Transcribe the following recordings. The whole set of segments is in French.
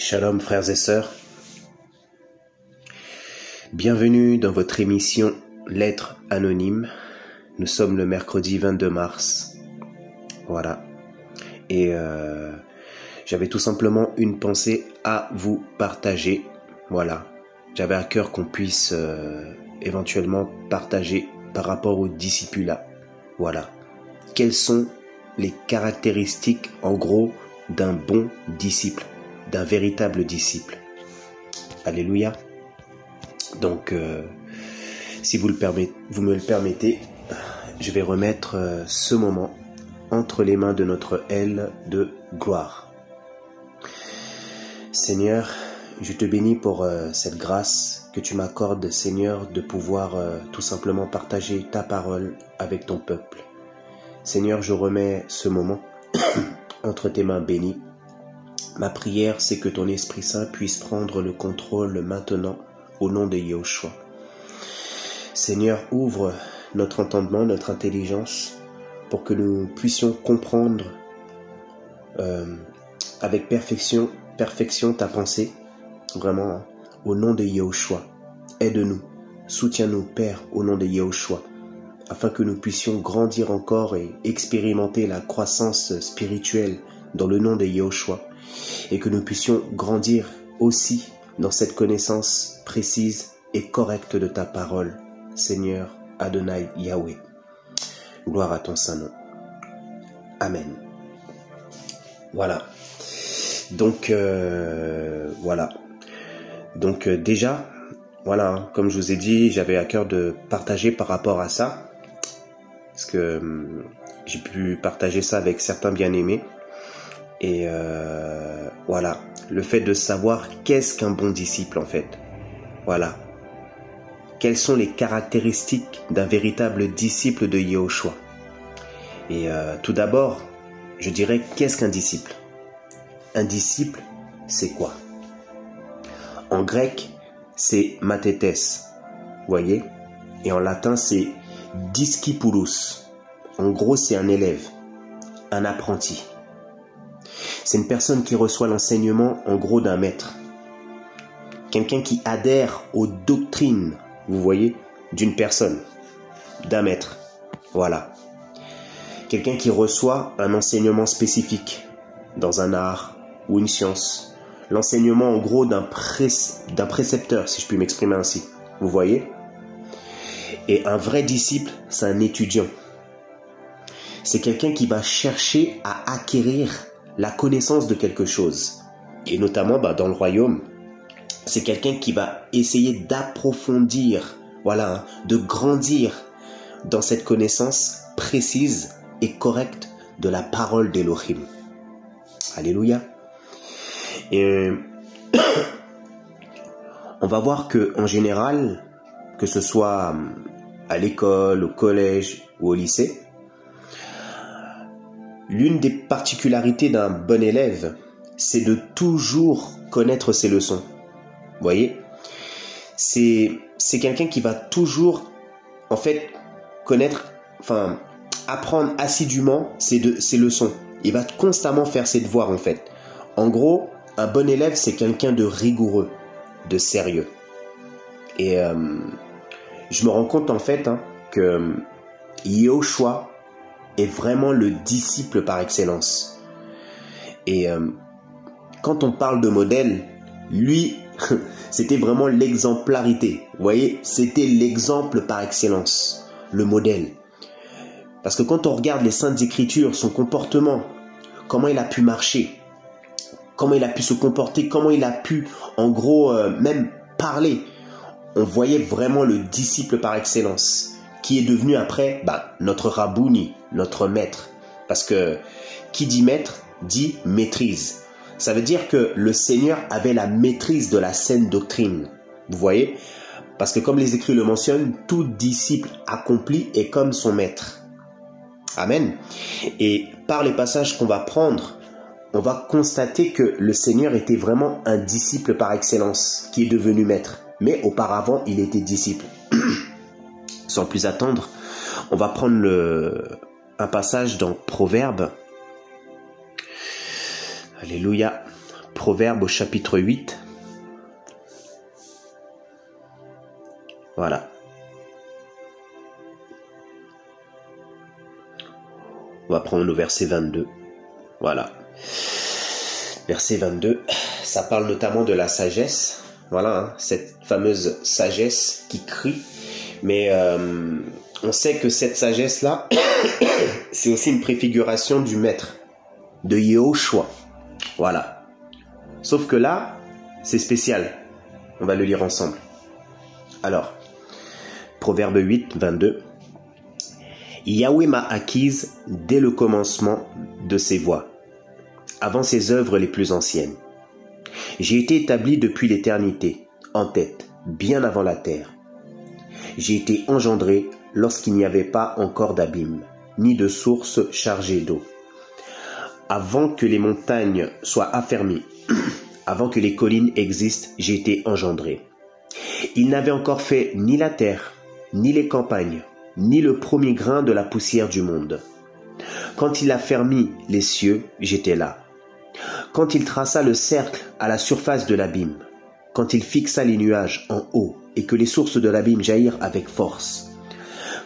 Shalom frères et sœurs, bienvenue dans votre émission Lettres anonymes. Nous sommes le mercredi 22 mars, voilà, et j'avais tout simplement une pensée à vous partager, voilà. J'avais à cœur qu'on puisse éventuellement partager par rapport au discipulat, voilà. Quelles sont les caractéristiques en gros d'un bon disciple, d'un véritable disciple. Alléluia. Donc, si vous me le permettez, je vais remettre ce moment entre les mains de notre aile de gloire. Seigneur, je te bénis pour cette grâce que tu m'accordes, Seigneur, de pouvoir tout simplement partager ta parole avec ton peuple. Seigneur, je remets ce moment entre tes mains bénies. Ma prière, c'est que ton Esprit Saint puisse prendre le contrôle maintenant au nom de Yahushua. Seigneur, ouvre notre entendement, notre intelligence, pour que nous puissions comprendre avec perfection ta pensée, vraiment, au nom de Yahushua. Aide-nous, soutiens-nous, Père, au nom de Yahushua, afin que nous puissions grandir encore et expérimenter la croissance spirituelle dans le nom de Yahushua, et que nous puissions grandir aussi dans cette connaissance précise et correcte de ta parole, Seigneur Adonai Yahweh. Gloire à ton saint nom. Amen. Voilà. Donc, voilà. Donc, déjà, voilà, comme je vous ai dit, j'avais à cœur de partager par rapport à ça, parce que j'ai pu partager ça avec certains bien-aimés. Et voilà, le fait de savoir qu'est-ce qu'un bon disciple en fait. Voilà. Quelles sont les caractéristiques d'un véritable disciple de Yahushua. Et tout d'abord, je dirais qu'est-ce qu'un disciple? Un disciple, c'est quoi? En grec, c'est mathetes, vous voyez? Et en latin, c'est discipulus. En gros, c'est un élève, un apprenti. C'est une personne qui reçoit l'enseignement en gros d'un maître. Quelqu'un qui adhère aux doctrines, vous voyez, d'une personne, d'un maître. Voilà. Quelqu'un qui reçoit un enseignement spécifique dans un art ou une science. L'enseignement en gros d'un précepteur, si je puis m'exprimer ainsi. Vous voyez? Et un vrai disciple, c'est un étudiant. C'est quelqu'un qui va chercher à acquérir la connaissance de quelque chose. Et notamment dans le royaume, c'est quelqu'un qui va essayer d'approfondir, voilà, de grandir dans cette connaissance précise et correcte de la parole d'Elohim. Alléluia. Et on va voir que en général, que ce soit à l'école, au collège ou au lycée, l'une des particularités d'un bon élève, c'est de toujours connaître ses leçons. Vous voyez? C'est quelqu'un qui va toujours, en fait, connaître, enfin, apprendre assidûment ses leçons. Il va constamment faire ses devoirs, en fait. En gros, un bon élève, c'est quelqu'un de rigoureux, de sérieux. Et je me rends compte, en fait, que Yahushua est vraiment le disciple par excellence. Et quand on parle de modèle, lui, c'était vraiment l'exemplarité. Vous voyez, c'était l'exemple par excellence, le modèle. Parce que quand on regarde les Saintes Écritures, son comportement, comment il a pu marcher, comment il a pu se comporter, comment il a pu, en gros, même parler, on voyait vraiment le disciple par excellence, qui est devenu après notre Rabbouni, notre maître. Parce que qui dit maître, dit maîtrise. Ça veut dire que le Seigneur avait la maîtrise de la saine doctrine. Vous voyez? Parce que comme les Écrits le mentionnent, tout disciple accompli est comme son maître. Amen. Et par les passages qu'on va prendre, on va constater que le Seigneur était vraiment un disciple par excellence, qui est devenu maître. Mais auparavant, il était disciple. Sans plus attendre, on va prendre un passage dans Proverbes. Alléluia. Proverbes au chapitre 8. Voilà. On va prendre le verset 22. Voilà. Verset 22, ça parle notamment de la sagesse. Voilà, hein, cette fameuse sagesse qui crie. Mais on sait que cette sagesse-là, c'est aussi une préfiguration du maître, de Yehoshua. Voilà. Sauf que là, c'est spécial. On va le lire ensemble. Alors, Proverbe 8, 22. Yahweh m'a acquise dès le commencement de ses voies, avant ses œuvres les plus anciennes. J'ai été établi depuis l'éternité, en tête, bien avant la terre. J'ai été engendré lorsqu'il n'y avait pas encore d'abîme, ni de source chargée d'eau. Avant que les montagnes soient affermies, avant que les collines existent, j'ai été engendré. Il n'avait encore fait ni la terre, ni les campagnes, ni le premier grain de la poussière du monde. Quand il a fermé les cieux, j'étais là. Quand il traça le cercle à la surface de l'abîme, quand il fixa les nuages en haut et que les sources de l'abîme jaillirent avec force,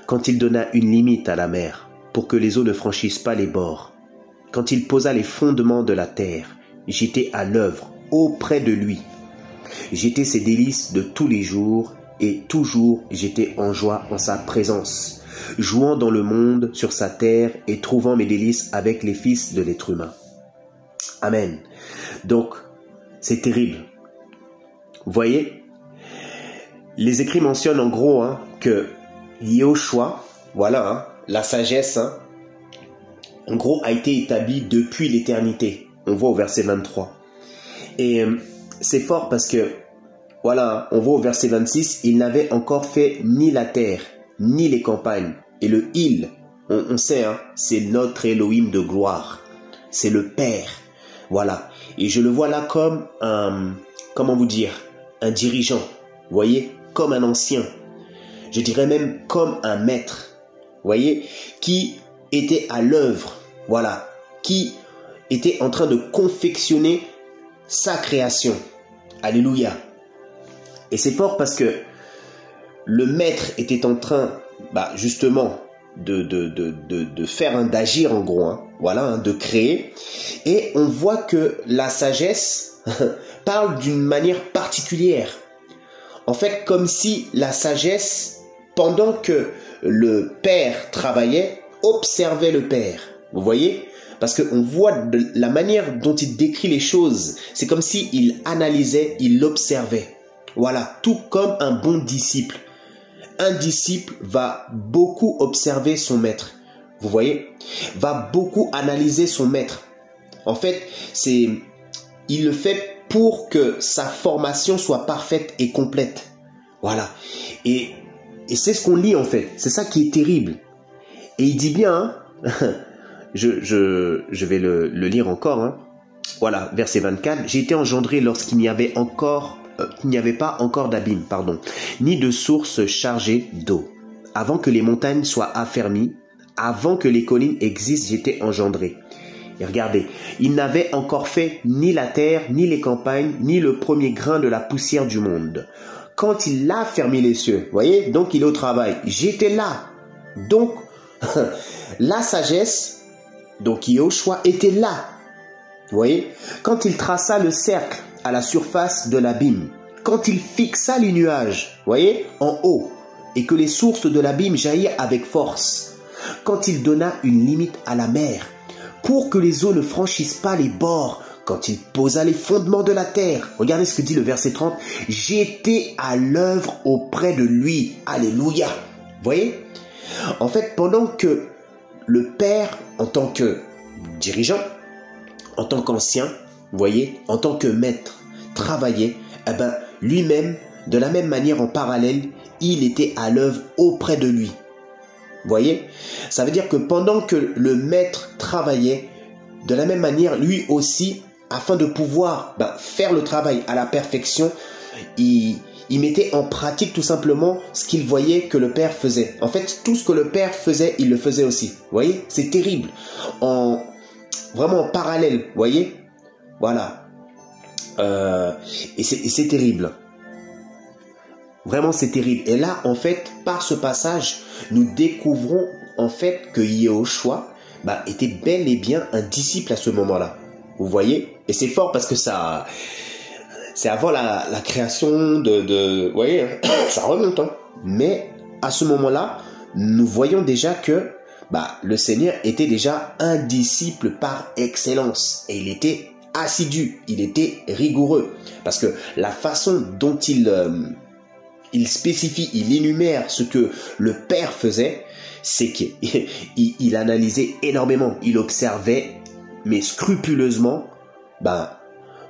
quand il donna une limite à la mer pour que les eaux ne franchissent pas les bords, quand il posa les fondements de la terre, j'étais à l'œuvre auprès de lui. J'étais ses délices de tous les jours et toujours j'étais en joie en sa présence, jouant dans le monde sur sa terre et trouvant mes délices avec les fils de l'être humain. Amen. Donc, c'est terrible. Vous voyez, les écrits mentionnent en gros que Yehoshua, voilà, la sagesse, en gros, a été établie depuis l'éternité. On voit au verset 23. Et c'est fort parce que, voilà, on voit au verset 26, il n'avait encore fait ni la terre, ni les campagnes. Et le « il », on sait, c'est notre Elohim de gloire. C'est le Père. Voilà. Et je le vois là comme un, comment vous dire, un dirigeant. Vous voyez, comme un ancien. Je dirais même comme un maître. Vous voyez, qui était à l'œuvre. Voilà. Qui était en train de confectionner sa création. Alléluia. Et c'est fort parce que le maître était en train, justement, de faire d'agir en gros, voilà, de créer. Et on voit que la sagesse parle d'une manière particulière. En fait, comme si la sagesse, pendant que le Père travaillait, observait le Père. Vous voyez ? Parce qu'on voit de la manière dont il décrit les choses, c'est comme s'il analysait, il observait. Voilà, tout comme un bon disciple. Un disciple va beaucoup observer son maître. Vous voyez, va beaucoup analyser son maître. En fait, il le fait pour que sa formation soit parfaite et complète. Voilà. Et c'est ce qu'on lit en fait. C'est ça qui est terrible. Et il dit bien, je vais le lire encore. Voilà, verset 24. J'ai été engendré lorsqu'il n'y avait pas encore d'abîme, ni de source chargée d'eau. Avant que les montagnes soient affermies, avant que les collines existent, j'étais engendré. Et regardez, il n'avait encore fait ni la terre, ni les campagnes, ni le premier grain de la poussière du monde. Quand il a fermé les cieux, voyez, donc il est au travail. J'étais là. Donc, la sagesse, donc Yehoshua était là. Vous voyez, quand il traça le cercle à la surface de l'abîme, quand il fixa les nuages, voyez, en haut, et que les sources de l'abîme jaillirent avec force, quand il donna une limite à la mer, pour que les eaux ne franchissent pas les bords, quand il posa les fondements de la terre. Regardez ce que dit le verset 30. J'étais à l'œuvre auprès de lui. Alléluia. Vous voyez? En fait, pendant que le Père, en tant que dirigeant, en tant qu'ancien, vous voyez, en tant que maître, travaillait, lui-même, de la même manière en parallèle, il était à l'œuvre auprès de lui. Vous voyez? Ça veut dire que pendant que le maître travaillait, de la même manière, lui aussi, afin de pouvoir faire le travail à la perfection, il mettait en pratique tout simplement ce qu'il voyait que le Père faisait. En fait, tout ce que le Père faisait, il le faisait aussi. Vous voyez? C'est terrible. Vraiment en parallèle, vous voyez? Voilà. Et c'est terrible. Vraiment, c'est terrible. Et là, en fait, par ce passage, nous découvrons en fait que Yehoshua était bel et bien un disciple à ce moment-là. Vous voyez? Et c'est fort parce que ça... C'est avant la création vous voyez, ça remonte. Hein. Mais à ce moment-là, nous voyons déjà que le Seigneur était déjà un disciple par excellence. Et il était assidu, il était rigoureux. Parce que la façon dont il spécifie, il énumère ce que le Père faisait, c'est qu'il analysait énormément. Il observait, mais scrupuleusement,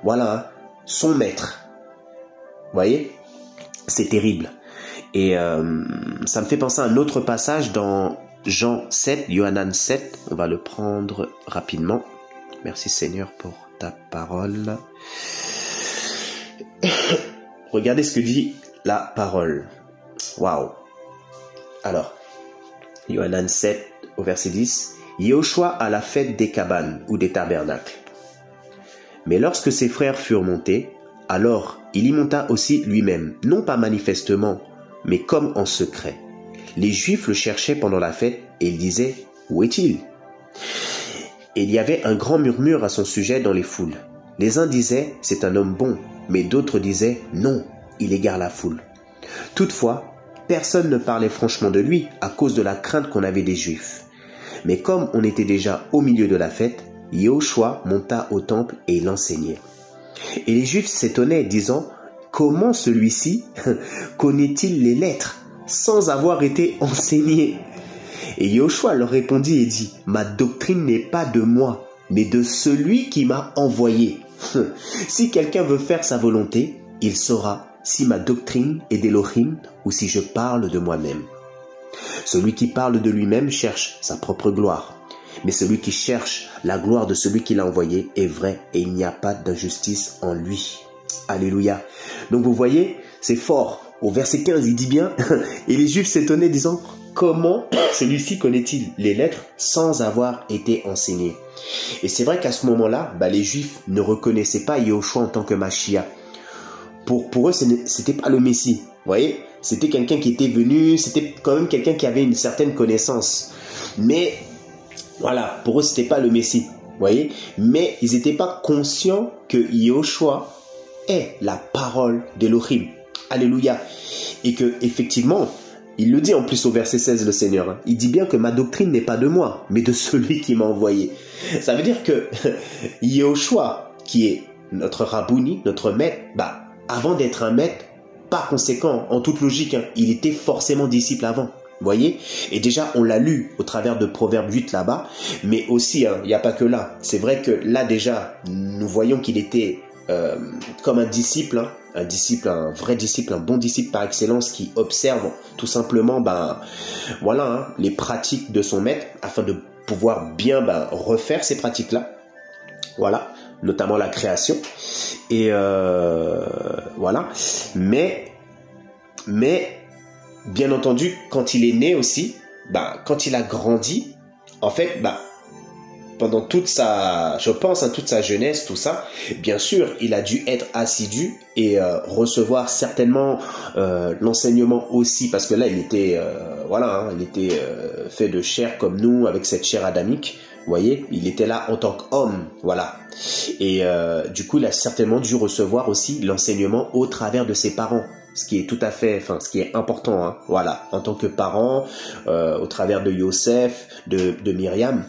voilà, son maître. Vous voyez? C'est terrible. Et ça me fait penser à un autre passage dans Jean 7, Yohanan 7. On va le prendre rapidement. Merci Seigneur pour ta parole. Regardez ce que dit la parole. Waouh. Alors, Yohanan 7 au verset 10. Yehoshua à la fête des cabanes ou des tabernacles. Mais lorsque ses frères furent montés, alors il y monta aussi lui-même, non pas manifestement, mais comme en secret. Les Juifs le cherchaient pendant la fête et ils disaient « Où est-il » Et il y avait un grand murmure à son sujet dans les foules. Les uns disaient « C'est un homme bon », mais d'autres disaient « Non, il égare la foule ». Toutefois, personne ne parlait franchement de lui à cause de la crainte qu'on avait des Juifs. Mais comme on était déjà au milieu de la fête, Yehoshua monta au temple et il enseignait. Et les Juifs s'étonnaient, disant « Comment celui-ci connaît-il les lettres sans avoir été enseigné ?» Et Yehoshua leur répondit et dit « Ma doctrine n'est pas de moi, mais de celui qui m'a envoyé. Si quelqu'un veut faire sa volonté, il saura si ma doctrine est d'Élohim ou si je parle de moi-même. Celui qui parle de lui-même cherche sa propre gloire. Mais celui qui cherche la gloire de celui qui l'a envoyé est vrai et il n'y a pas d'injustice en lui. » Alléluia. Donc vous voyez, c'est fort. Au verset 15, il dit bien « Et les Juifs s'étonnaient disant « Comment celui-ci connaît-il les lettres sans avoir été enseigné ?» Et c'est vrai qu'à ce moment-là, les Juifs ne reconnaissaient pas Yehoshua en tant que Mashiach. Pour eux, c'était pas le Messie. Vous voyez, c'était quelqu'un qui était venu, c'était quand même quelqu'un qui avait une certaine connaissance. Mais voilà, pour eux, c'était pas le Messie. Vous voyez, mais ils n'étaient pas conscients que Yehoshua est la parole d'Élohim. Alléluia. Et que effectivement, il le dit en plus au verset 16, le Seigneur. Hein, il dit bien que ma doctrine n'est pas de moi, mais de celui qui m'a envoyé. Ça veut dire que Yehoshua, qui est notre Rabouni, notre maître, avant d'être un maître, par conséquent, en toute logique, il était forcément disciple avant. Vous voyez? Et déjà, on l'a lu au travers de Proverbe 8 là-bas, mais aussi, il n'y a pas que là. C'est vrai que là déjà, nous voyons qu'il était comme un disciple, un vrai disciple, un bon disciple par excellence qui observe tout simplement les pratiques de son maître afin de pouvoir bien refaire ces pratiques-là. Voilà, notamment la création. Et voilà. Mais bien entendu, quand il est né aussi, quand il a grandi, en fait, pendant toute sa jeunesse, tout ça, bien sûr, il a dû être assidu et recevoir certainement l'enseignement aussi, parce que là, il était, il était fait de chair comme nous, avec cette chair adamique. Vous voyez, il était là en tant qu'homme, voilà. Et du coup, il a certainement dû recevoir aussi l'enseignement au travers de ses parents. Ce qui est important, voilà, en tant que parent, au travers de Yosef, de Myriam,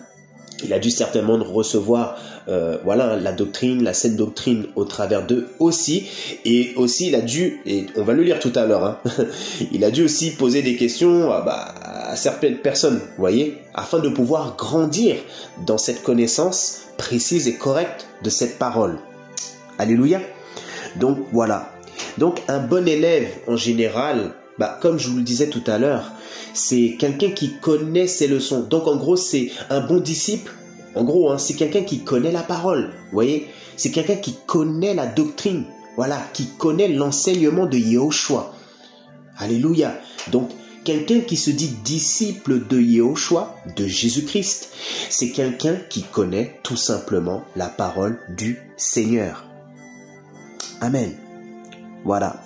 il a dû certainement recevoir, la doctrine, la saine doctrine au travers d'eux aussi, et aussi il a dû, et on va le lire tout à l'heure, il a dû aussi poser des questions à certaines personnes, vous voyez, afin de pouvoir grandir dans cette connaissance précise et correcte de cette parole. Alléluia. Donc voilà. Donc un bon élève en général, comme je vous le disais tout à l'heure, c'est quelqu'un qui connaît ses leçons. Donc en gros, c'est un bon disciple. En gros, c'est quelqu'un qui connaît la parole. Vous voyez, c'est quelqu'un qui connaît la doctrine. Voilà, qui connaît l'enseignement de Yehoshua. Alléluia. Donc quelqu'un qui se dit disciple de Yehoshua, de Jésus-Christ, c'est quelqu'un qui connaît tout simplement la parole du Seigneur. Amen. Voilà.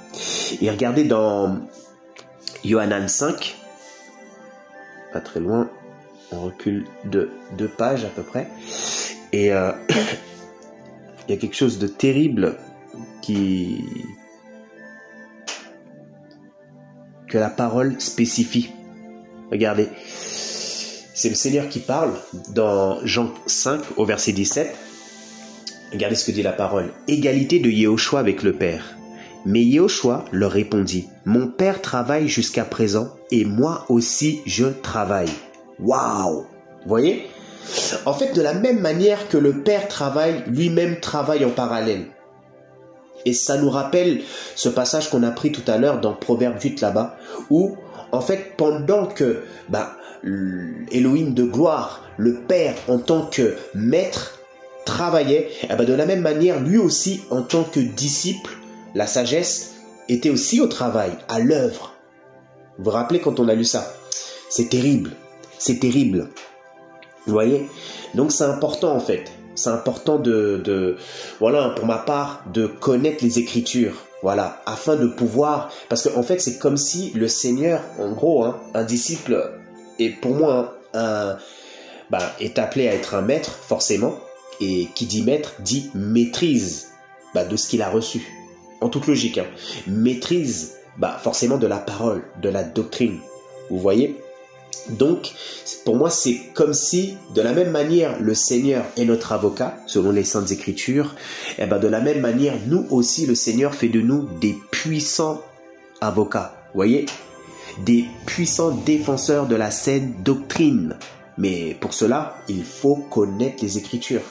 Et regardez dans Yohanan 5, pas très loin, on recule de 2 pages à peu près, et il y a quelque chose de terrible que la parole spécifie. Regardez, c'est le Seigneur qui parle dans Jean 5 au verset 17. Regardez ce que dit la parole. Égalité de Yehoshua avec le Père. Mais Yehoshua leur répondit, mon Père travaille jusqu'à présent et moi aussi je travaille. Waouh! Vous voyez? En fait, de la même manière que le Père travaille, lui-même travaille en parallèle. Et ça nous rappelle ce passage qu'on a pris tout à l'heure dans Proverbe 8 là-bas, où en fait, pendant que Elohim de gloire, le Père en tant que maître, travaillait, de la même manière, lui aussi en tant que disciple, la sagesse était aussi au travail, à l'œuvre. Vous vous rappelez quand on a lu ça? C'est terrible, c'est terrible. Vous voyez? Donc c'est important en fait. C'est important voilà, pour ma part, de connaître les Écritures. Voilà, afin de pouvoir... Parce qu'en fait, c'est comme si le Seigneur, en gros, un disciple, et pour moi, est appelé à être un maître, forcément. Et qui dit maître, dit maîtrise de ce qu'il a reçu. En toute logique. Maîtrise, forcément, de la parole, de la doctrine. Vous voyez? Donc, pour moi, c'est comme si, de la même manière, le Seigneur est notre avocat, selon les Saintes Écritures, de la même manière, nous aussi, le Seigneur fait de nous des puissants avocats. Vous voyez? Des puissants défenseurs de la saine doctrine. Mais pour cela, il faut connaître les Écritures.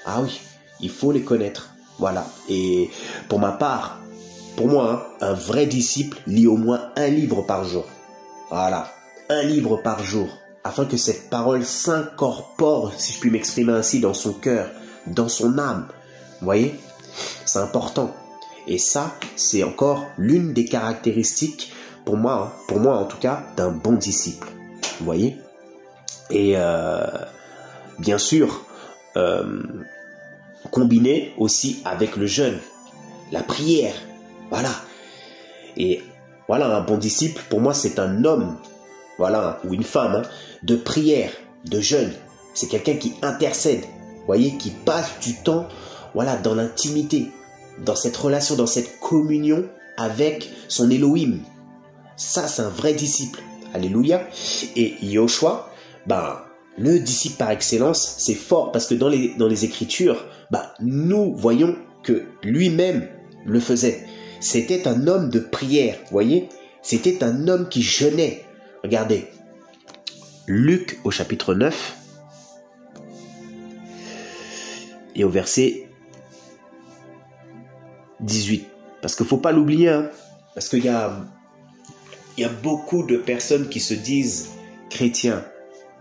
Ah oui, il faut les connaître. Voilà. Et pour ma part, pour moi, un vrai disciple lit au moins 1 livre par jour. Voilà. 1 livre par jour, afin que cette parole s'incorpore, si je puis m'exprimer ainsi, dans son cœur, dans son âme. Vous voyez? C'est important. Et ça, c'est encore l'une des caractéristiques, pour moi en tout cas, d'un bon disciple. Vous voyez? Et bien sûr, combiné aussi avec le jeûne, la prière. Voilà. Et voilà, un bon disciple, pour moi, c'est un homme, voilà, ou une femme, de prière, de jeûne. C'est quelqu'un qui intercède, vous voyez, qui passe du temps, voilà, dans l'intimité, dans cette relation, dans cette communion avec son Elohim. Ça, c'est un vrai disciple. Alléluia. Et Yehoshua, le disciple par excellence, c'est fort parce que dans les Écritures, nous voyons que lui-même le faisait. C'était un homme de prière, vous voyez. C'était un homme qui jeûnait. Regardez, Luc au chapitre 9 et au verset 18. Parce qu'il ne faut pas l'oublier, parce qu'il y a beaucoup de personnes qui se disent chrétiens,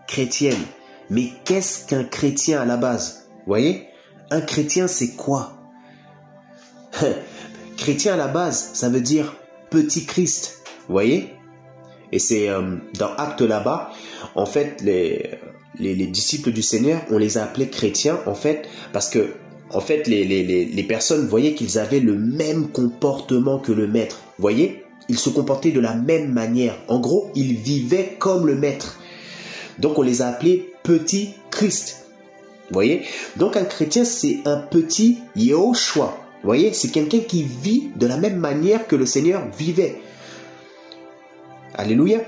chrétiennes. Mais qu'est-ce qu'un chrétien à la base? Vous voyez? Un chrétien, c'est quoi? Chrétien à la base, ça veut dire petit Christ. Vous voyez? Et c'est dans Actes là-bas, en fait, les disciples du Seigneur, on les a appelés chrétiens, en fait, parce que, en fait, les personnes voyaient qu'ils avaient le même comportement que le maître. Vous voyez? Ils se comportaient de la même manière. En gros, ils vivaient comme le maître. Donc, on les a appelés petits Christ. Vous voyez? Donc, un chrétien, c'est un petit Yehoshua. Vous voyez? C'est quelqu'un qui vit de la même manière que le Seigneur vivait. Alléluia.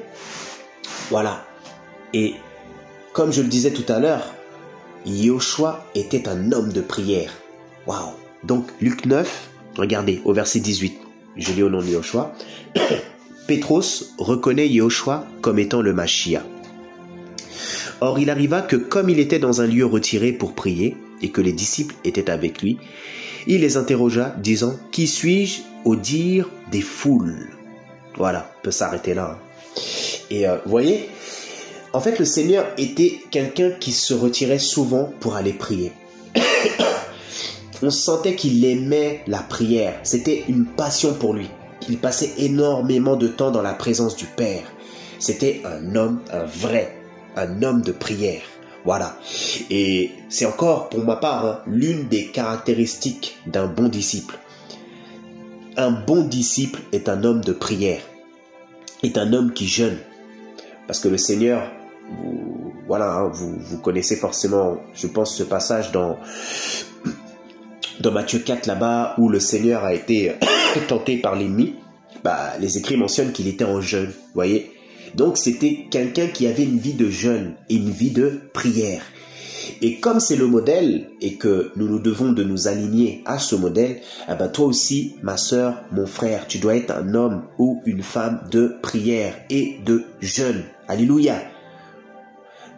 Voilà. Et comme je le disais tout à l'heure, Yehoshua était un homme de prière. Waouh. Donc, Luc 9, regardez, au verset 18. Je lis au nom de Yehoshua. Pétros reconnaît Yehoshua comme étant le Mashiach. Or, il arriva que comme il était dans un lieu retiré pour prier, et que les disciples étaient avec lui, il les interrogea, disant, « Qui suis-je au dire des foules ?» Voilà, on peut s'arrêter là. Et vous voyez, en fait, le Seigneur était quelqu'un qui se retirait souvent pour aller prier. On sentait qu'il aimait la prière. C'était une passion pour lui. Il passait énormément de temps dans la présence du Père. C'était un homme, un homme de prière. Voilà. Et c'est encore, pour ma part, l'une des caractéristiques d'un bon disciple. un bon disciple est un homme de prière, est un homme qui jeûne. Parce que le Seigneur, vous connaissez forcément, je pense, ce passage dans Matthieu 4 là-bas, où le Seigneur a été tenté par l'ennemi. Les écrits mentionnent qu'il était en jeûne, voyez. Donc c'était quelqu'un qui avait une vie de jeûne et une vie de prière. Et comme c'est le modèle et que nous devons de nous aligner à ce modèle, toi aussi, ma sœur, mon frère, tu dois être un homme ou une femme de prière et de jeûne. Alléluia.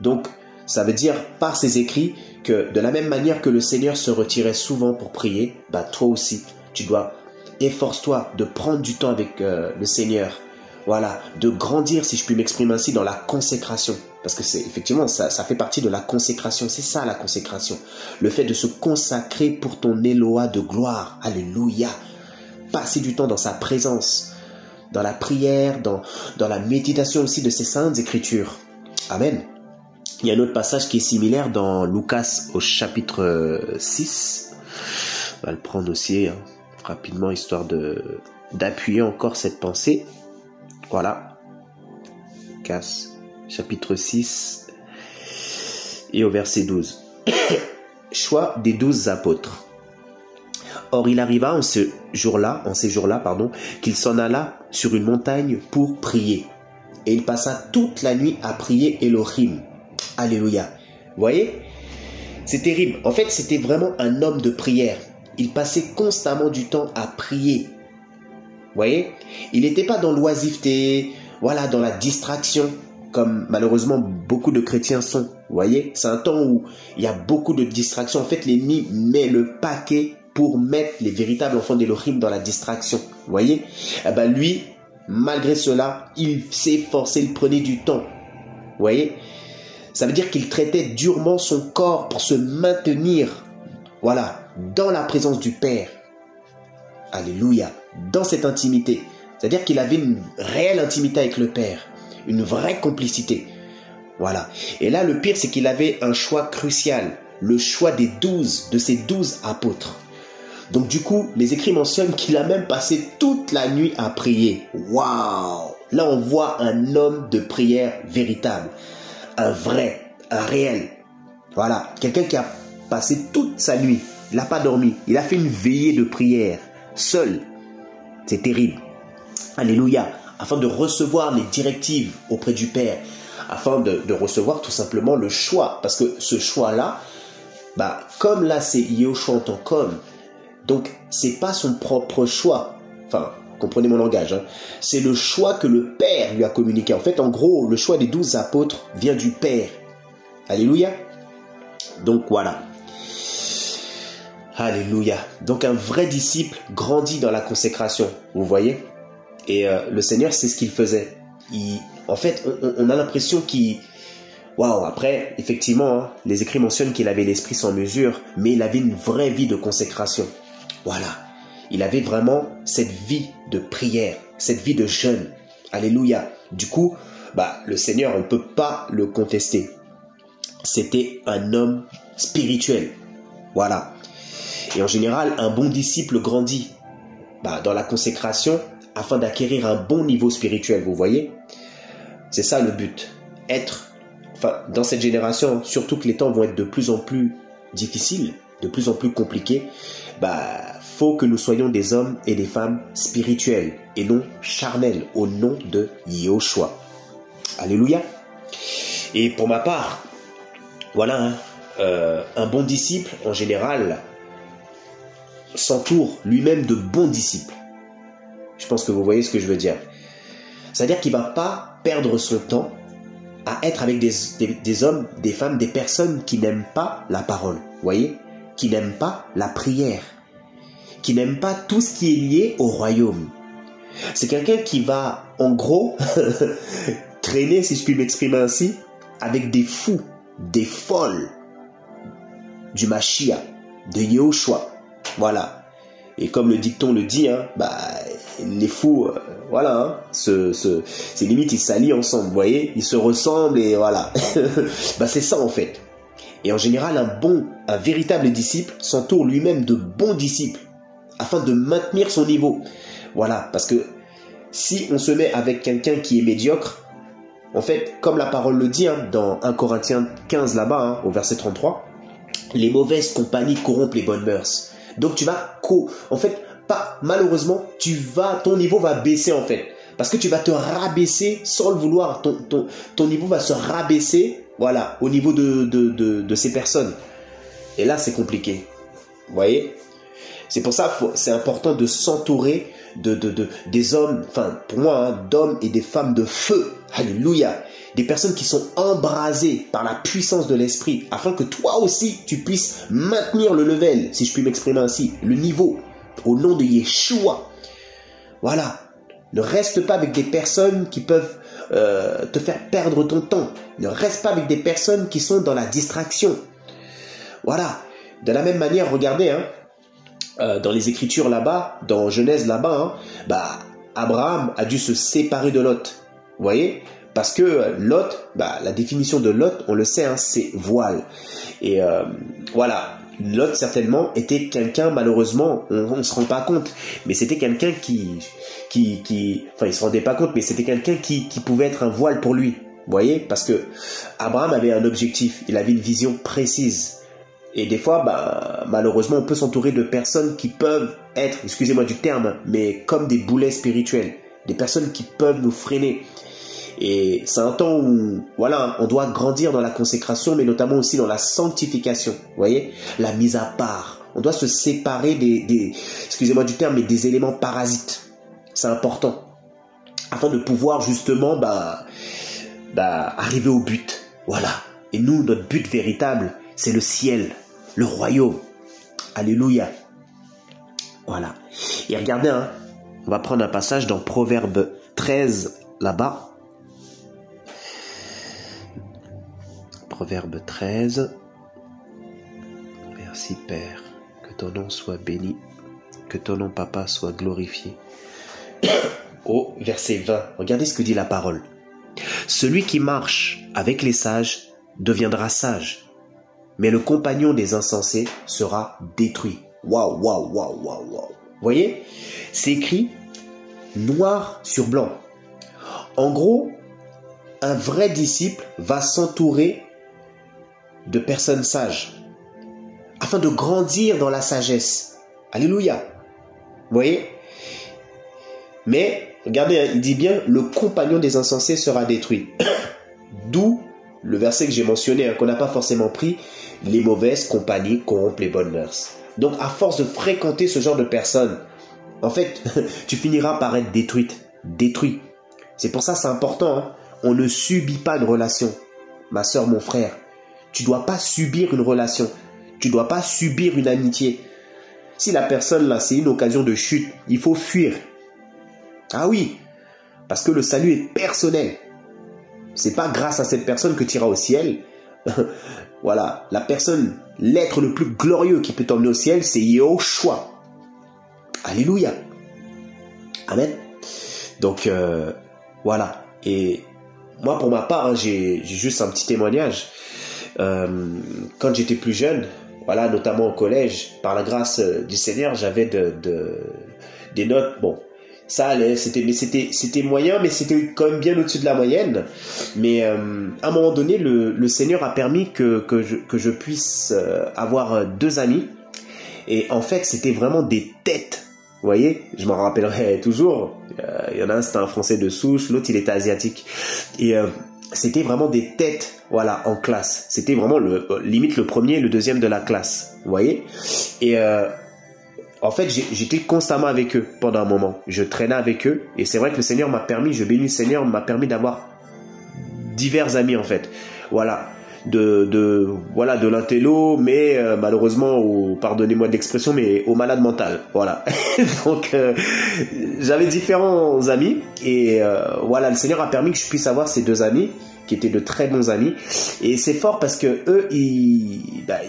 Donc, ça veut dire par ces écrits que de la même manière que le Seigneur se retirait souvent pour prier, toi aussi, tu dois, efforce-toi de prendre du temps avec le Seigneur. Voilà, de grandir, si je puis m'exprimer ainsi, dans la consécration. Parce que c'est effectivement, ça fait partie de la consécration. C'est ça la consécration. Le fait de se consacrer pour ton Éloa de gloire. Alléluia. Passer du temps dans sa présence, dans la prière, dans la méditation aussi de ses saintes écritures. Amen. Il y a un autre passage qui est similaire dans Lucas au chapitre 6. On va le prendre aussi rapidement, histoire d'appuyer encore cette pensée. Voilà, Lucas, chapitre 6 et au verset 12. Choix des 12 apôtres. Or il arriva en ces jours-là, qu'il s'en alla sur une montagne pour prier. Et il passa toute la nuit à prier Elohim. Alléluia. Vous voyez, c'est terrible. En fait, c'était vraiment un homme de prière. Il passait constamment du temps à prier. Vous voyez, il n'était pas dans l'oisiveté, dans la distraction, comme malheureusement beaucoup de chrétiens sont. Vous voyez, c'est un temps où il y a beaucoup de distractions. En fait, l'ennemi met le paquet pour mettre les véritables enfants d'Elohim dans la distraction. Vous voyez, lui, malgré cela, il s'efforçait, il prenait du temps. Vous voyez, ça veut dire qu'il traitait durement son corps pour se maintenir, dans la présence du Père. Alléluia. Dans cette intimité. C'est-à-dire qu'il avait une réelle intimité avec le Père. Une vraie complicité. Voilà. Et là, le pire, c'est qu'il avait un choix crucial. Le choix de ces 12 apôtres. Donc du coup, les écrits mentionnent qu'il a même passé toute la nuit à prier. Waouh! Là, on voit un homme de prière véritable. Un vrai, un réel. Voilà. Quelqu'un qui a passé toute sa nuit. Il n'a pas dormi. Il a fait une veillée de prière. Seul. C'est terrible. Alléluia. Afin de recevoir les directives auprès du Père. Afin de recevoir tout simplement le choix. Parce que ce choix-là, comme là c'est Yahushua en tant qu'homme, donc c'est pas son propre choix. Enfin, comprenez mon langage. C'est le choix que le Père lui a communiqué. En fait, en gros, le choix des 12 apôtres vient du Père. Alléluia. Donc voilà. Alléluia. Donc un vrai disciple grandit dans la consécration, vous voyez. Et le Seigneur, c'est ce qu'il faisait. En fait, on a l'impression qu'il... Après, effectivement, les écrits mentionnent qu'il avait l'esprit sans mesure, mais il avait une vraie vie de consécration. Voilà. Il avait vraiment cette vie de prière, cette vie de jeûne. Alléluia. Du coup, le Seigneur, on ne peut pas le contester. C'était un homme spirituel. Voilà. Et en général, un bon disciple grandit dans la consécration afin d'acquérir un bon niveau spirituel, vous voyez. C'est ça le but. Dans cette génération, surtout que les temps vont être de plus en plus difficiles, de plus en plus compliqués, faut que nous soyons des hommes et des femmes spirituels et non charnels au nom de Yahushua. Alléluia. Et pour ma part, un bon disciple, en général, s'entoure lui-même de bons disciples. Je pense que vous voyez ce que je veux dire. C'est-à-dire qu'il ne va pas perdre son temps à être avec des hommes, des femmes, des personnes qui n'aiment pas la parole, vous voyez, qui n'aiment pas la prière, qui n'aiment pas tout ce qui est lié au royaume. C'est quelqu'un qui va, en gros, traîner, si je puis m'exprimer ainsi, avec des fous, des folles du Mashiach, de Yahushua. Voilà. Et comme le dicton le dit, les fous, c'est limite, ils s'allient ensemble, vous voyez, ils se ressemblent et voilà. C'est ça en fait. Et en général, un véritable disciple s'entoure lui-même de bons disciples. afin de maintenir son niveau. Voilà, parce que si on se met avec quelqu'un qui est médiocre, en fait, comme la parole le dit, hein, dans 1 Corinthiens 15 là-bas, hein, au verset 33, les mauvaises compagnies corrompent les bonnes mœurs. Donc tu vas, en fait, pas malheureusement, ton niveau va baisser en fait. Parce que tu vas te rabaisser sans le vouloir. Ton niveau va se rabaisser, voilà, au niveau de ces personnes. Et là, c'est compliqué. Vous voyez? C'est pour ça c'est important de s'entourer des hommes, enfin pour moi, hein, d'hommes et des femmes de feu. Alléluia. Des personnes qui sont embrasées par la puissance de l'esprit, afin que toi aussi, tu puisses maintenir le level, si je puis m'exprimer ainsi, le niveau, au nom de Yeshua. Voilà. Ne reste pas avec des personnes qui peuvent te faire perdre ton temps. Ne reste pas avec des personnes qui sont dans la distraction. Voilà. De la même manière, regardez, hein, dans les Écritures là-bas, dans Genèse là-bas, hein, Abraham a dû se séparer de Lot. Vous voyez? Parce que Lot, la définition de Lot, on le sait, hein, c'est voile. Et voilà, Lot certainement était quelqu'un, malheureusement, on ne se rend pas compte, mais c'était quelqu'un enfin il se rendait pas compte, mais c'était quelqu'un qui pouvait être un voile pour lui. Vous voyez? Parce que Abraham avait un objectif, il avait une vision précise. Et des fois, malheureusement, on peut s'entourer de personnes qui peuvent être, excusez-moi du terme, mais comme des boulets spirituels. Des personnes qui peuvent nous freiner. Et c'est un temps où, voilà, on doit grandir dans la consécration, mais notamment aussi dans la sanctification. Vous voyez? La mise à part. On doit se séparer excusez-moi du terme, mais des éléments parasites. C'est important. Afin de pouvoir justement, arriver au but. Voilà. Et nous, notre but véritable, c'est le ciel, le royaume. Alléluia. Voilà. Et regardez, hein, on va prendre un passage dans Proverbe 13, là-bas. Proverbe 13. Merci Père, que ton nom soit béni, que ton nom Papa soit glorifié. Au verset 20, regardez ce que dit la parole. Celui qui marche avec les sages deviendra sage, mais le compagnon des insensés sera détruit. Waouh, waouh, waouh, waouh, waouh. Vous voyez? C'est écrit noir sur blanc. En gros, un vrai disciple va s'entourer de personnes sages, afin de grandir dans la sagesse. Alléluia. Vous voyez? Mais, regardez, il dit bien, le compagnon des insensés sera détruit. D'où le verset que j'ai mentionné, qu'on n'a pas forcément pris, les mauvaises compagnies corrompent les bonnes mœurs. Donc, à force de fréquenter ce genre de personnes, en fait, tu finiras par être détruit. C'est pour ça que c'est important, hein. On ne subit pas une relation. Ma soeur, mon frère, tu ne dois pas subir une relation. Tu ne dois pas subir une amitié. Si la personne là, c'est une occasion de chute, il faut fuir. Ah oui, parce que le salut est personnel. C'est pas grâce à cette personne que tu iras au ciel. Voilà, la personne, l'être le plus glorieux qui peut t'emmener au ciel, c'est Yehoshua. Alléluia. Amen. Donc, voilà. Et moi, pour ma part, hein, j'ai juste un petit témoignage. Quand j'étais plus jeune, voilà, notamment au collège, par la grâce du Seigneur, j'avais des notes, bon, ça allait, c'était moyen, mais c'était quand même bien au-dessus de la moyenne. Mais à un moment donné, le Seigneur a permis que je puisse avoir 2 amis. Et en fait, c'était vraiment des têtes. Vous voyez, je m'en rappellerai toujours. Il y en a un, c'était un Français de souche, l'autre, il était asiatique. Et c'était vraiment des têtes, voilà, en classe. C'était vraiment limite le premier et le deuxième de la classe. Vous voyez? Et en fait, j'étais constamment avec eux pendant un moment. Je traînais avec eux. Et c'est vrai que le Seigneur m'a permis, je bénis le Seigneur, m'a permis d'avoir divers amis, en fait. Voilà. De l'intello, mais malheureusement, pardonnez-moi de l'expression, mais au malade mental. Voilà. Donc, j'avais différents amis. Et voilà, le Seigneur a permis que je puisse avoir ces 2 amis, qui étaient de très bons amis. Et c'est fort parce que eux,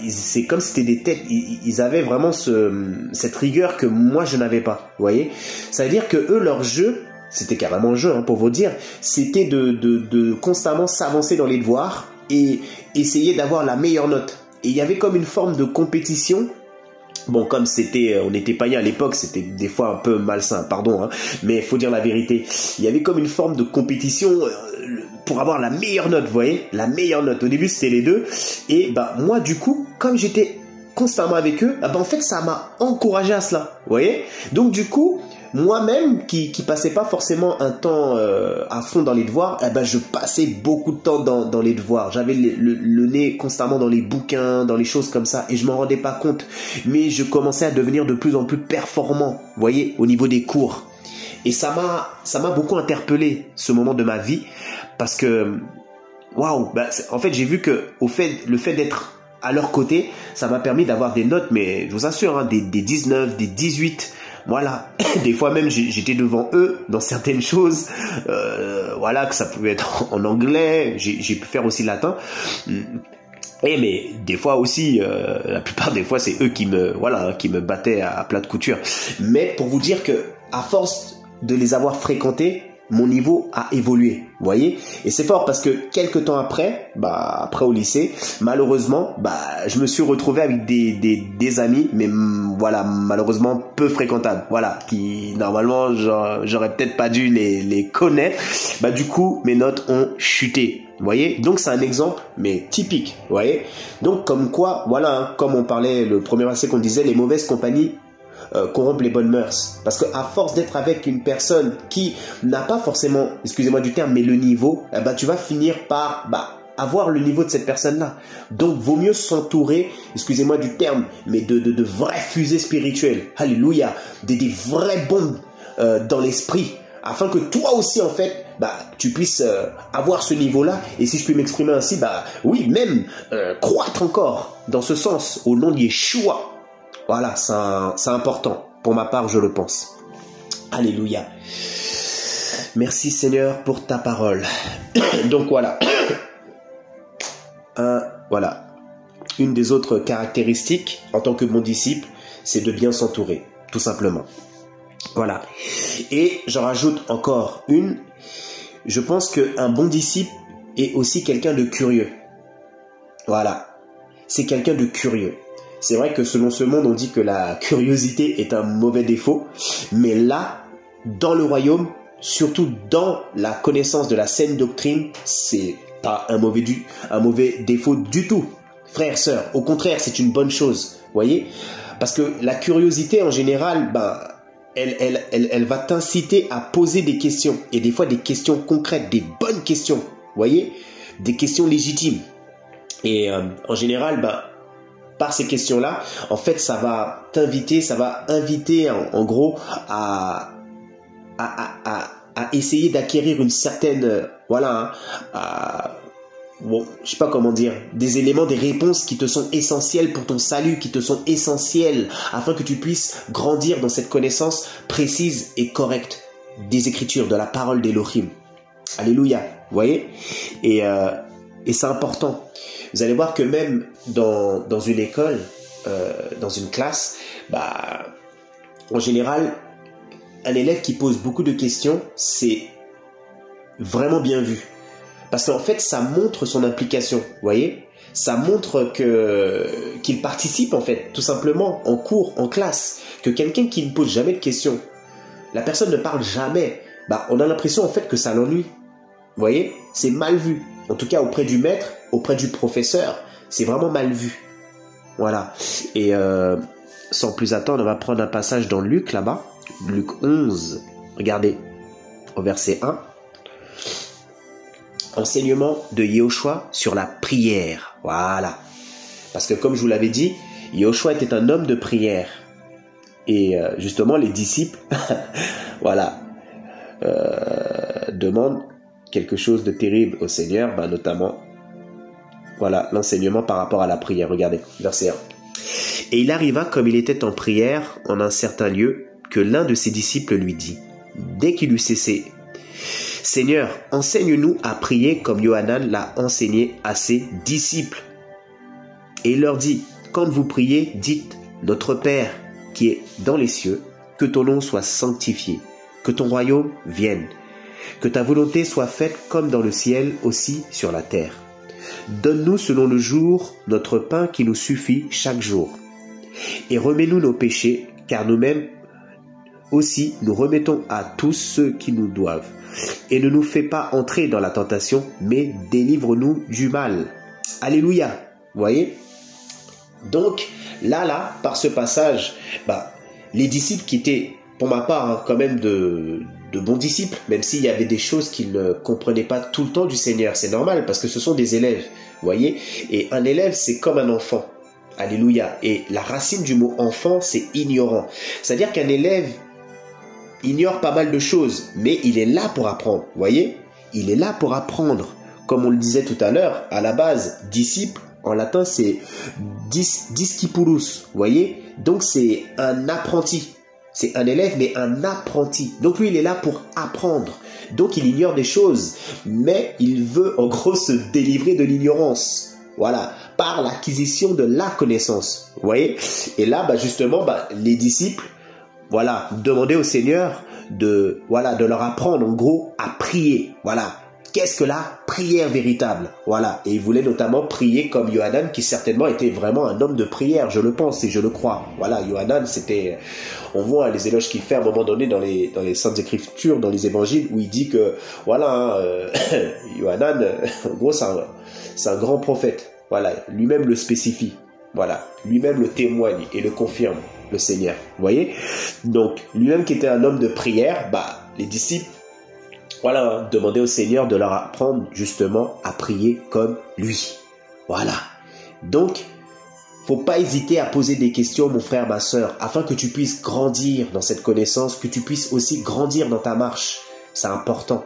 c'est comme si c'était des têtes. Ils avaient vraiment cette rigueur que moi, je n'avais pas. Vous voyez? Ça veut dire que eux, leur jeu, c'était carrément un jeu, hein, pour vous dire, c'était de constamment s'avancer dans les devoirs et essayer d'avoir la meilleure note. Et il y avait comme une forme de compétition Bon, comme on était païens à l'époque, c'était des fois un peu malsain, pardon, hein, mais il faut dire la vérité. Il y avait comme une forme de compétition pour avoir la meilleure note, vous voyez, la meilleure note. Au début, c'était les deux. Et moi, du coup, comme j'étais constamment avec eux, en fait, ça m'a encouragé à cela, vous voyez. Donc, du coup, moi-même, qui passais pas forcément un temps à fond dans les devoirs, je passais beaucoup de temps dans les devoirs. J'avais le nez constamment dans les bouquins, dans les choses comme ça, et je m'en rendais pas compte. Mais je commençais à devenir de plus en plus performant, vous voyez, au niveau des cours. Et ça m'a beaucoup interpellé, ce moment de ma vie, parce que, waouh, en fait, j'ai vu que le fait d'être à leur côté, ça m'a permis d'avoir des notes, mais je vous assure, hein, des 19, des 18. Voilà, des fois même j'étais devant eux dans certaines choses, voilà, que ça pouvait être en anglais, j'ai pu faire aussi latin. Mais des fois aussi, la plupart des fois c'est eux qui me battaient à plat de couture. Mais pour vous dire que à force de les avoir fréquentés, mon niveau a évolué, vous voyez. Et c'est fort parce que quelques temps après, après au lycée, malheureusement, je me suis retrouvé avec des amis, mais voilà, malheureusement peu fréquentables, voilà, qui normalement j'aurais peut-être pas dû les connaître. Du coup, mes notes ont chuté. Vous voyez, donc c'est un exemple, mais typique, vous voyez. Donc comme quoi, voilà, hein, comme on parlait, le premier verset qu'on disait, les mauvaises compagnies corrompre les bonnes mœurs. Parce qu'à force d'être avec une personne qui n'a pas forcément, excusez-moi du terme, mais le niveau, tu vas finir par avoir le niveau de cette personne-là. Donc, vaut mieux s'entourer, excusez-moi du terme, mais de vraies fusées spirituelles. Alléluia. Des vraies bombes dans l'esprit. Afin que toi aussi, en fait, tu puisses avoir ce niveau-là. Et si je puis m'exprimer ainsi, oui, même croître encore dans ce sens, au nom de Yeshua. Voilà, c'est important. Pour ma part, je le pense. Alléluia. Merci Seigneur pour ta parole. Donc voilà. Voilà. Une des autres caractéristiques en tant que bon disciple, c'est de bien s'entourer, tout simplement. Voilà. Et j'en rajoute encore une. Je pense qu'un bon disciple est aussi quelqu'un de curieux. Voilà. C'est quelqu'un de curieux. C'est vrai que selon ce monde, on dit que la curiosité est un mauvais défaut. Mais là, dans le royaume, surtout dans la connaissance de la saine doctrine, c'est pas un mauvais défaut du tout. Frères, sœurs, au contraire, c'est une bonne chose. Voyez ? Parce que la curiosité, en général, elle va t'inciter à poser des questions. Et des fois, des questions concrètes, des bonnes questions. Voyez ? Des questions légitimes. Et en général, par ces questions-là, en fait, ça va inviter en gros à essayer d'acquérir une certaine, je sais pas comment dire, des éléments, des réponses qui te sont essentielles pour ton salut, qui te sont essentielles afin que tu puisses grandir dans cette connaissance précise et correcte des Écritures, de la parole d'Elohim. Alléluia, vous voyez ? Et c'est important. Vous allez voir que même dans une école, dans une classe, en général, un élève qui pose beaucoup de questions, c'est vraiment bien vu. Parce qu'en fait, ça montre son implication, vous voyez ? Ça montre qu'il participe, en fait, tout simplement, en cours, en classe. Que quelqu'un qui ne pose jamais de questions, la personne ne parle jamais, on a l'impression, en fait, que ça l'ennuie. Vous voyez ? C'est mal vu. En tout cas, auprès du maître, auprès du professeur, c'est vraiment mal vu. Voilà. Et sans plus attendre, on va prendre un passage dans Luc, là-bas. Luc 11. Regardez, au verset 1. Enseignement de Yehoshua sur la prière. Voilà. Parce que comme je vous l'avais dit, Yehoshua était un homme de prière. Et justement, les disciples, demandent quelque chose de terrible au Seigneur, notamment, l'enseignement par rapport à la prière. Regardez, verset 1. Et il arriva, comme il était en prière en un certain lieu, que l'un de ses disciples lui dit, dès qu'il eut cessé, « Seigneur, enseigne-nous à prier comme Yohanan l'a enseigné à ses disciples. » Et il leur dit, « Quand vous priez, dites, Notre Père qui est dans les cieux, que ton nom soit sanctifié, que ton royaume vienne. Que ta volonté soit faite comme dans le ciel, aussi sur la terre. Donne-nous selon le jour notre pain qui nous suffit chaque jour. Et remets-nous nos péchés, car nous-mêmes aussi nous remettons à tous ceux qui nous doivent. Et ne nous fais pas entrer dans la tentation, mais délivre-nous du mal. Alléluia. Vous voyez? Donc, là, par ce passage, les disciples qui étaient, pour ma part, hein, quand même de bons disciples, même s'il y avait des choses qu'ils ne comprenaient pas tout le temps du Seigneur. C'est normal, parce que ce sont des élèves. Vous voyez? Et un élève, c'est comme un enfant. Alléluia. Et la racine du mot enfant, c'est ignorant. C'est-à-dire qu'un élève ignore pas mal de choses, mais il est là pour apprendre. Vous voyez? Il est là pour apprendre. Comme on le disait tout à l'heure, à la base, disciple, en latin, c'est discipulus. Vous voyez? Donc, c'est un apprenti. C'est un élève, mais un apprenti. Donc, lui, il est là pour apprendre. Donc, il ignore des choses, mais il veut, en gros, se délivrer de l'ignorance. Voilà, par l'acquisition de la connaissance. Vous voyez? Et là, justement, les disciples, voilà, demandaient au Seigneur de leur apprendre, en gros, à prier. Voilà. Qu'est-ce que la prière véritable? Voilà. Et il voulait notamment prier comme Yohanan, qui certainement était vraiment un homme de prière, je le pense et je le crois. Voilà, Yohanan, c'était... On voit les éloges qu'il fait à un moment donné dans les Saintes Écritures, dans les évangiles, où il dit que, voilà, Yohanan, en gros, c'est un grand prophète. Voilà, lui-même le spécifie. Voilà, lui-même le témoigne et le confirme, le Seigneur. Vous voyez? Donc, lui-même qui était un homme de prière, les disciples, voilà, demandaient au Seigneur de leur apprendre justement à prier comme lui. Voilà. Donc, faut pas hésiter à poser des questions, mon frère, ma sœur, afin que tu puisses grandir dans cette connaissance, que tu puisses aussi grandir dans ta marche. C'est important.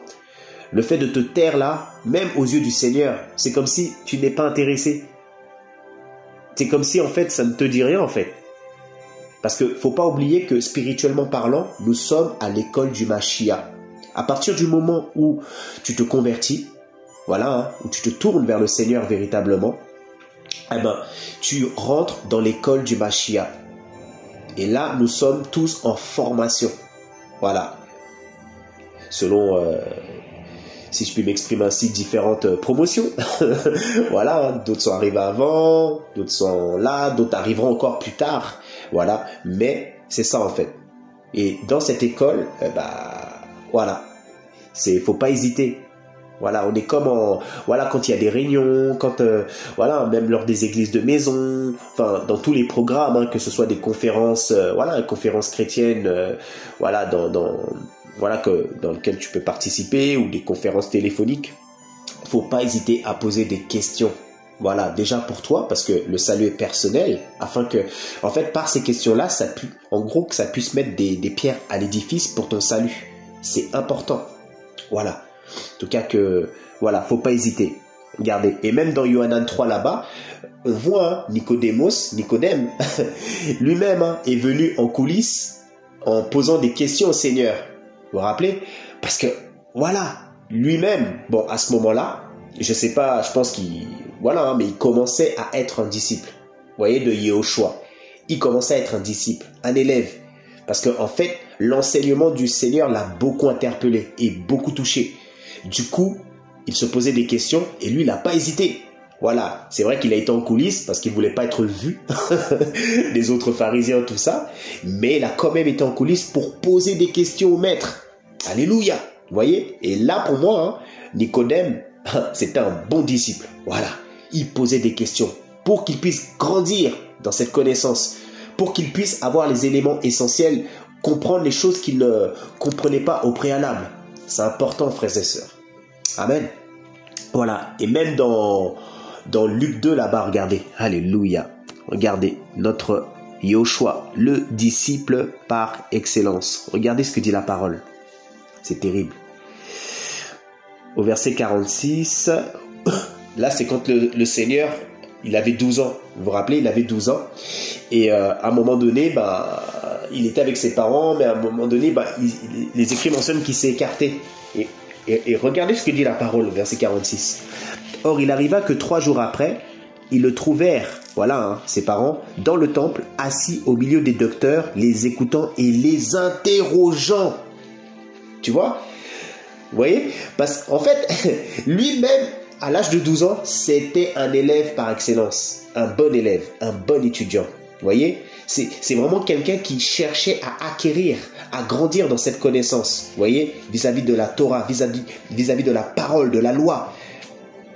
Le fait de te taire là, même aux yeux du Seigneur, c'est comme si tu n'es pas intéressé. C'est comme si en fait ça ne te dit rien en fait. Parce que faut pas oublier que spirituellement parlant, nous sommes à l'école du Mashiach. À partir du moment où tu te convertis, voilà, où tu te tournes vers le Seigneur véritablement, tu rentres dans l'école du Mashiach. Et là, nous sommes tous en formation. Voilà. Selon, si je puis m'exprimer ainsi, différentes promotions. Voilà, d'autres sont arrivés avant, d'autres sont là, d'autres arriveront encore plus tard. Voilà, mais c'est ça en fait. Et dans cette école, voilà, faut pas hésiter. Voilà, on est comme quand il y a des réunions, quand voilà, même lors des églises de maison, enfin dans tous les programmes, que ce soit des conférences, conférences chrétiennes, dans lesquelles tu peux participer, ou des conférences téléphoniques. Faut pas hésiter à poser des questions. Voilà, déjà pour toi, parce que le salut est personnel, afin que, en fait, par ces questions-là, que ça puisse mettre des pierres à l'édifice pour ton salut. C'est important. Voilà. En tout cas faut pas hésiter. Regardez. Et même dans Yohanan 3 là-bas, on voit Nicodème, lui-même est venu en coulisses en posant des questions au Seigneur. Vous vous rappelez? Parce que, voilà, lui-même, à ce moment-là, je sais pas, je pense mais il commençait à être un disciple. Vous voyez, de Yehoshua. Il commençait à être un disciple, un élève. Parce qu'en fait, l'enseignement du Seigneur l'a beaucoup interpellé et beaucoup touché. Du coup, il se posait des questions et lui, il n'a pas hésité. Voilà, c'est vrai qu'il a été en coulisses parce qu'il ne voulait pas être vu des autres pharisiens, tout ça. Mais il a quand même été en coulisses pour poser des questions au maître. Alléluia. Vous voyez? Et là, pour moi, Nicodème, c'était un bon disciple. Voilà, il posait des questions pour qu'il puisse grandir dans cette connaissance, pour qu'il puisse avoir les éléments essentiels, comprendre les choses qu'il ne comprenait pas au préalable. C'est important, frères et sœurs. Amen. Voilà, et même dans Luc 2 là-bas, regardez, alléluia, regardez, notre Yehoshua, le disciple par excellence. Regardez ce que dit la parole. C'est terrible. Au verset 46, là c'est quand le Seigneur, il avait 12 ans. Vous vous rappelez, il avait 12 ans. Et à un moment donné, il était avec ses parents, mais à un moment donné, les écrits mentionnent qu'il s'est écarté. Et regardez ce que dit la parole, verset 46. Or, il arriva que 3 jours après, ils le trouvèrent, ses parents, dans le temple, assis au milieu des docteurs, les écoutant et les interrogeant. Tu vois? Vous voyez? Parce qu'en fait, lui-même, à l'âge de 12 ans, c'était un élève par excellence. Un bon élève, un bon étudiant. Vous voyez? C'est vraiment quelqu'un qui cherchait à acquérir, à grandir dans cette connaissance, vous voyez, vis-à-vis de la Torah, vis-à-vis de la parole, de la loi.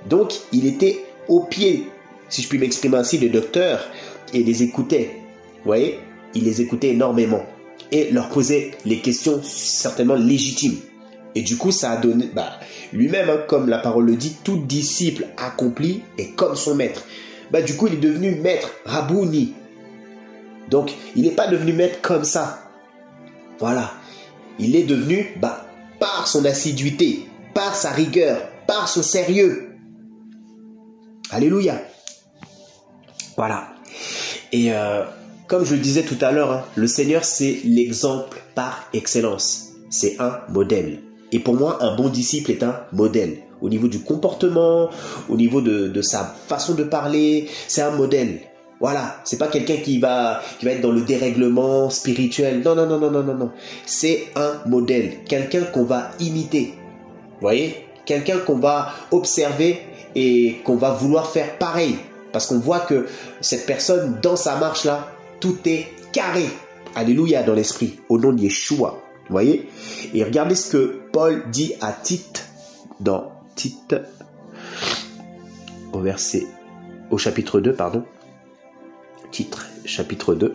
Donc, il était au pied, si je puis m'exprimer ainsi, des docteurs et les écoutait, vous voyez, il les écoutait énormément et leur posait les questions certainement légitimes. Et du coup, ça a donné, lui-même, hein, comme la parole le dit, tout disciple accompli est comme son maître. Du coup, il est devenu maître, Rabouni. Donc, il n'est pas devenu maître comme ça. Voilà. Il est devenu, par son assiduité, par sa rigueur, par son sérieux. Alléluia. Voilà. Et comme je le disais tout à l'heure, hein, le Seigneur, c'est l'exemple par excellence. C'est un modèle. Et pour moi, un bon disciple est un modèle. Au niveau du comportement, au niveau de sa façon de parler, c'est un modèle. Voilà, c'est pas quelqu'un qui va être dans le dérèglement spirituel. Non. C'est un modèle, quelqu'un qu'on va imiter. Vous voyez? Quelqu'un qu'on va observer et qu'on va vouloir faire pareil. Parce qu'on voit que cette personne, dans sa marche là, tout est carré. Alléluia dans l'esprit, au nom de Yeshua. Vous voyez? Et regardez ce que Paul dit à Tite, dans Tite, au chapitre 2, pardon. Titre, chapitre 2.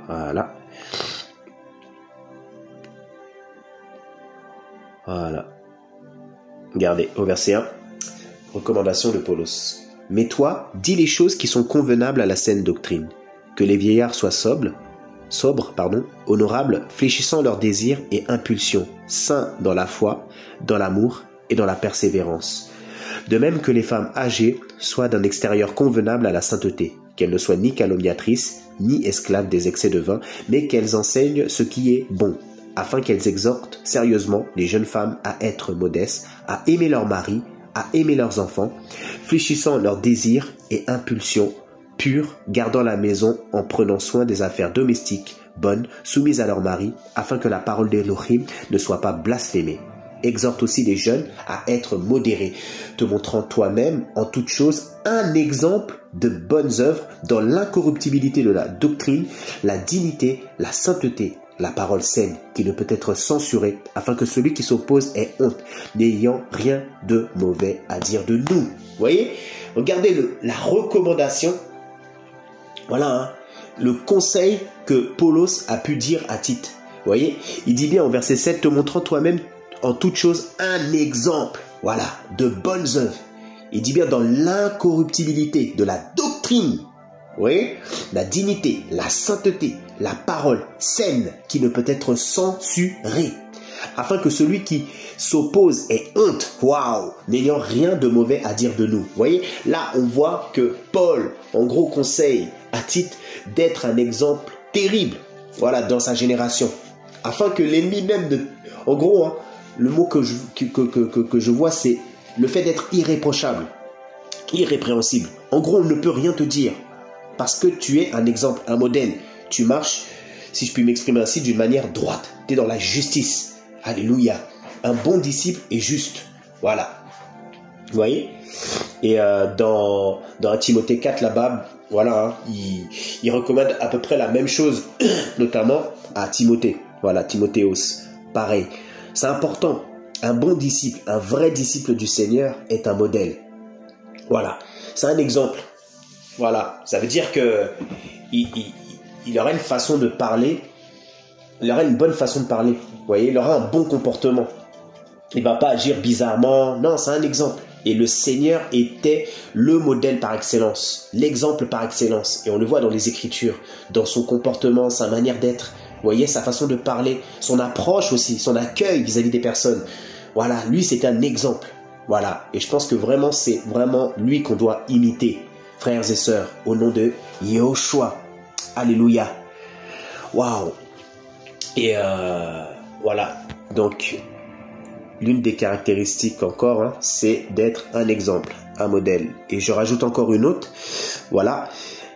Voilà. Regardez, au verset 1. Recommandation de Paulos. Mais toi, dis les choses qui sont convenables à la saine doctrine. Que les vieillards soient sobres, honorables, fléchissant leurs désirs et impulsions, saints dans la foi, dans l'amour et dans la persévérance. De même que les femmes âgées soient d'un extérieur convenable à la sainteté, qu'elles ne soient ni calomniatrices, ni esclaves des excès de vin, mais qu'elles enseignent ce qui est bon, afin qu'elles exhortent sérieusement les jeunes femmes à être modestes, à aimer leur mari, à aimer leurs enfants, fléchissant leurs désirs et impulsions, purs, gardant la maison en prenant soin des affaires domestiques, bonnes, soumises à leur mari, afin que la parole d'Elohim ne soit pas blasphémée. Exhorte aussi les jeunes à être modérés, te montrant toi-même en toute chose un exemple de bonnes œuvres dans l'incorruptibilité de la doctrine, la dignité, la sainteté, la parole saine qui ne peut être censurée, afin que celui qui s'oppose ait honte, n'ayant rien de mauvais à dire de nous. Vous voyez? Regardez la recommandation. Voilà, hein, le conseil que Paulos a pu dire à Tite. Vous voyez? Il dit bien au verset 7, te montrant toi-même en toute chose un exemple, voilà, de bonnes œuvres. Il dit bien dans l'incorruptibilité de la doctrine, oui, la dignité, la sainteté, la parole saine qui ne peut être censurée, afin que celui qui s'oppose ait honte, waouh, n'ayant rien de mauvais à dire de nous. Vous voyez, là on voit que Paul, en gros, conseille à Tite d'être un exemple terrible, voilà, dans sa génération, afin que l'ennemi même de, en gros, hein, le mot que je vois, c'est le fait d'être irréprochable, irrépréhensible. En gros, on ne peut rien te dire parce que tu es un exemple, un modèle. Tu marches, si je puis m'exprimer ainsi, d'une manière droite. Tu es dans la justice. Alléluia. Un bon disciple est juste. Voilà. Vous voyez? Et dans 1 Timothée 4, là-bas, voilà, hein, il recommande à peu près la même chose, notamment à Timothée. Voilà, Timothéos. Pareil. C'est important. Un bon disciple, un vrai disciple du Seigneur est un modèle. Voilà. C'est un exemple. Voilà. Ça veut dire que il aura une façon de parler. Il aura une bonne façon de parler. Vous voyez, il aura un bon comportement. Il ne va pas agir bizarrement. Non, c'est un exemple. Et le Seigneur était le modèle par excellence. L'exemple par excellence. Et on le voit dans les Écritures. Dans son comportement, sa manière d'être. Vous voyez, sa façon de parler, son approche aussi, son accueil vis-à-vis des personnes. Voilà, lui, c'est un exemple. Voilà, et je pense que vraiment, c'est vraiment lui qu'on doit imiter, frères et sœurs, au nom de Yehoshua. Alléluia. Waouh. Et voilà, donc, l'une des caractéristiques encore, hein, c'est d'être un exemple, un modèle. Et je rajoute encore une autre. Voilà,